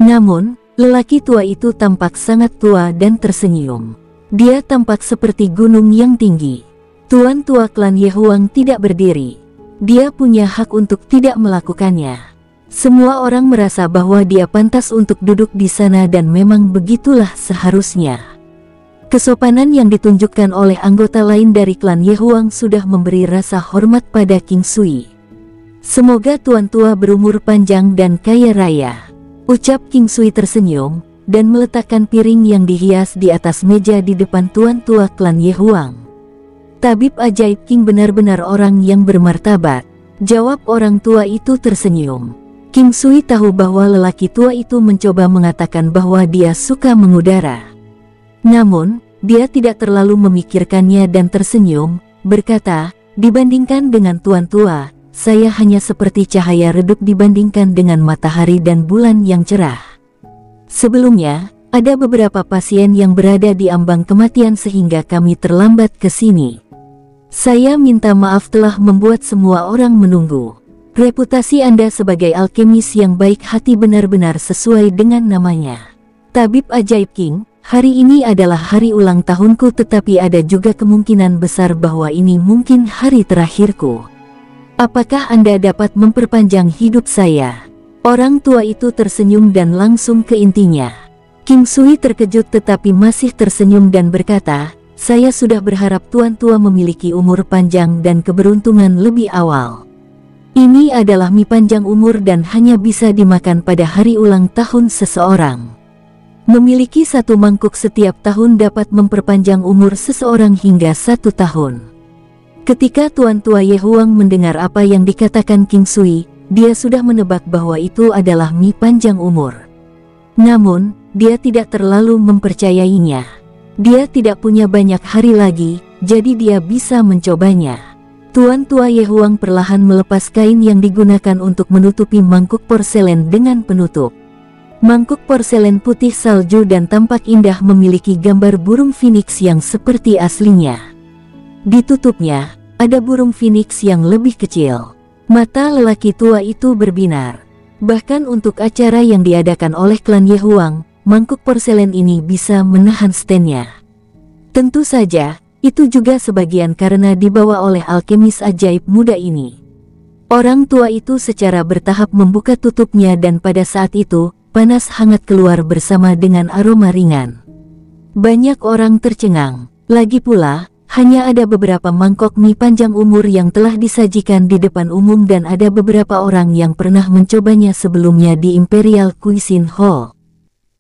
Namun, lelaki tua itu tampak sangat tua dan tersenyum. Dia tampak seperti gunung yang tinggi. Tuan tua klan Ye Huang tidak berdiri. Dia punya hak untuk tidak melakukannya. Semua orang merasa bahwa dia pantas untuk duduk di sana dan memang begitulah seharusnya. Kesopanan yang ditunjukkan oleh anggota lain dari klan Ye Huang sudah memberi rasa hormat pada King Sui. Semoga tuan tua berumur panjang dan kaya raya, ucap King Sui tersenyum, dan meletakkan piring yang dihias di atas meja di depan tuan tua klan Ye Huang. Tabib ajaib King benar-benar orang yang bermartabat, jawab orang tua itu tersenyum. King Sui tahu bahwa lelaki tua itu mencoba mengatakan bahwa dia suka mengudara. Namun, dia tidak terlalu memikirkannya dan tersenyum, berkata, dibandingkan dengan tuan tua, saya hanya seperti cahaya redup dibandingkan dengan matahari dan bulan yang cerah. Sebelumnya, ada beberapa pasien yang berada di ambang kematian sehingga kami terlambat ke sini. Saya minta maaf telah membuat semua orang menunggu. Reputasi Anda sebagai alkemis yang baik hati benar-benar sesuai dengan namanya. Tabib ajaib King, hari ini adalah hari ulang tahunku tetapi ada juga kemungkinan besar bahwa ini mungkin hari terakhirku. Apakah Anda dapat memperpanjang hidup saya? Orang tua itu tersenyum dan langsung ke intinya. King Sui terkejut tetapi masih tersenyum dan berkata, saya sudah berharap tuan tua memiliki umur panjang dan keberuntungan lebih awal. Ini adalah mie panjang umur dan hanya bisa dimakan pada hari ulang tahun seseorang. Memiliki satu mangkuk setiap tahun dapat memperpanjang umur seseorang hingga 1 tahun. Ketika tuan tua Ye Huang mendengar apa yang dikatakan King Sui, dia sudah menebak bahwa itu adalah mie panjang umur. Namun, dia tidak terlalu mempercayainya. Dia tidak punya banyak hari lagi, jadi dia bisa mencobanya. Tuan tua Ye Huang perlahan melepas kain yang digunakan untuk menutupi mangkuk porselen dengan penutup. Mangkuk porselen putih salju dan tampak indah memiliki gambar burung phoenix yang seperti aslinya. Ditutupnya, ada burung phoenix yang lebih kecil. Mata lelaki tua itu berbinar. Bahkan untuk acara yang diadakan oleh klan Ye Huang, mangkuk porselen ini bisa menahan stand-nya. Tentu saja, itu juga sebagian karena dibawa oleh alkemis ajaib muda ini. Orang tua itu secara bertahap membuka tutupnya dan pada saat itu, panas hangat keluar bersama dengan aroma ringan. Banyak orang tercengang. Lagi pula, hanya ada beberapa mangkok mie panjang umur yang telah disajikan di depan umum dan ada beberapa orang yang pernah mencobanya sebelumnya di Imperial Cuisine Hall.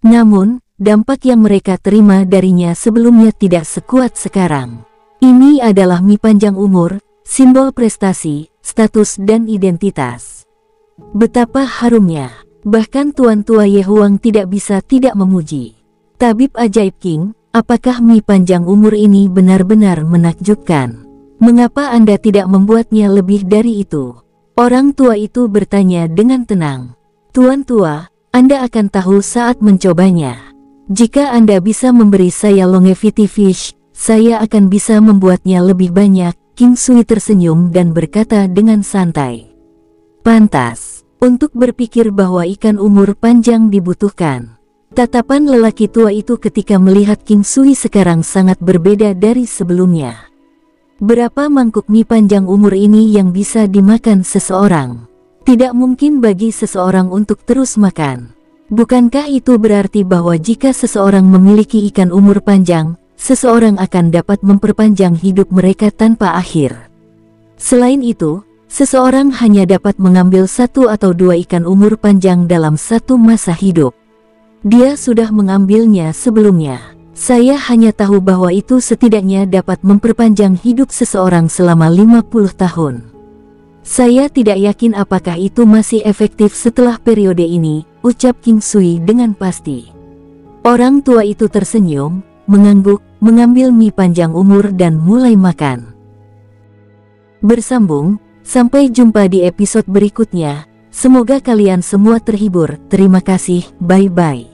Namun, dampak yang mereka terima darinya sebelumnya tidak sekuat sekarang. Ini adalah mie panjang umur, simbol prestasi, status dan identitas. Betapa harumnya. Bahkan tuan tua Ye Huang tidak bisa tidak memuji. Tabib ajaib King, apakah mie panjang umur ini benar-benar menakjubkan? Mengapa Anda tidak membuatnya lebih dari itu? Orang tua itu bertanya dengan tenang. Tuan tua, Anda akan tahu saat mencobanya. Jika Anda bisa memberi saya longevity fish, saya akan bisa membuatnya lebih banyak. King Sui tersenyum dan berkata dengan santai. Pantas untuk berpikir bahwa ikan umur panjang dibutuhkan. Tatapan lelaki tua itu ketika melihat King Sui sekarang sangat berbeda dari sebelumnya. Berapa mangkuk mie panjang umur ini yang bisa dimakan seseorang? Tidak mungkin bagi seseorang untuk terus makan. Bukankah itu berarti bahwa jika seseorang memiliki ikan umur panjang, seseorang akan dapat memperpanjang hidup mereka tanpa akhir? Selain itu, seseorang hanya dapat mengambil 1 atau 2 ikan umur panjang dalam satu masa hidup. Dia sudah mengambilnya sebelumnya. Saya hanya tahu bahwa itu setidaknya dapat memperpanjang hidup seseorang selama 50 tahun. Saya tidak yakin apakah itu masih efektif setelah periode ini, ucap King Sui dengan pasti. Orang tua itu tersenyum, mengangguk, mengambil mie panjang umur dan mulai makan. Bersambung. Sampai jumpa di episode berikutnya. Semoga kalian semua terhibur. Terima kasih. Bye-bye.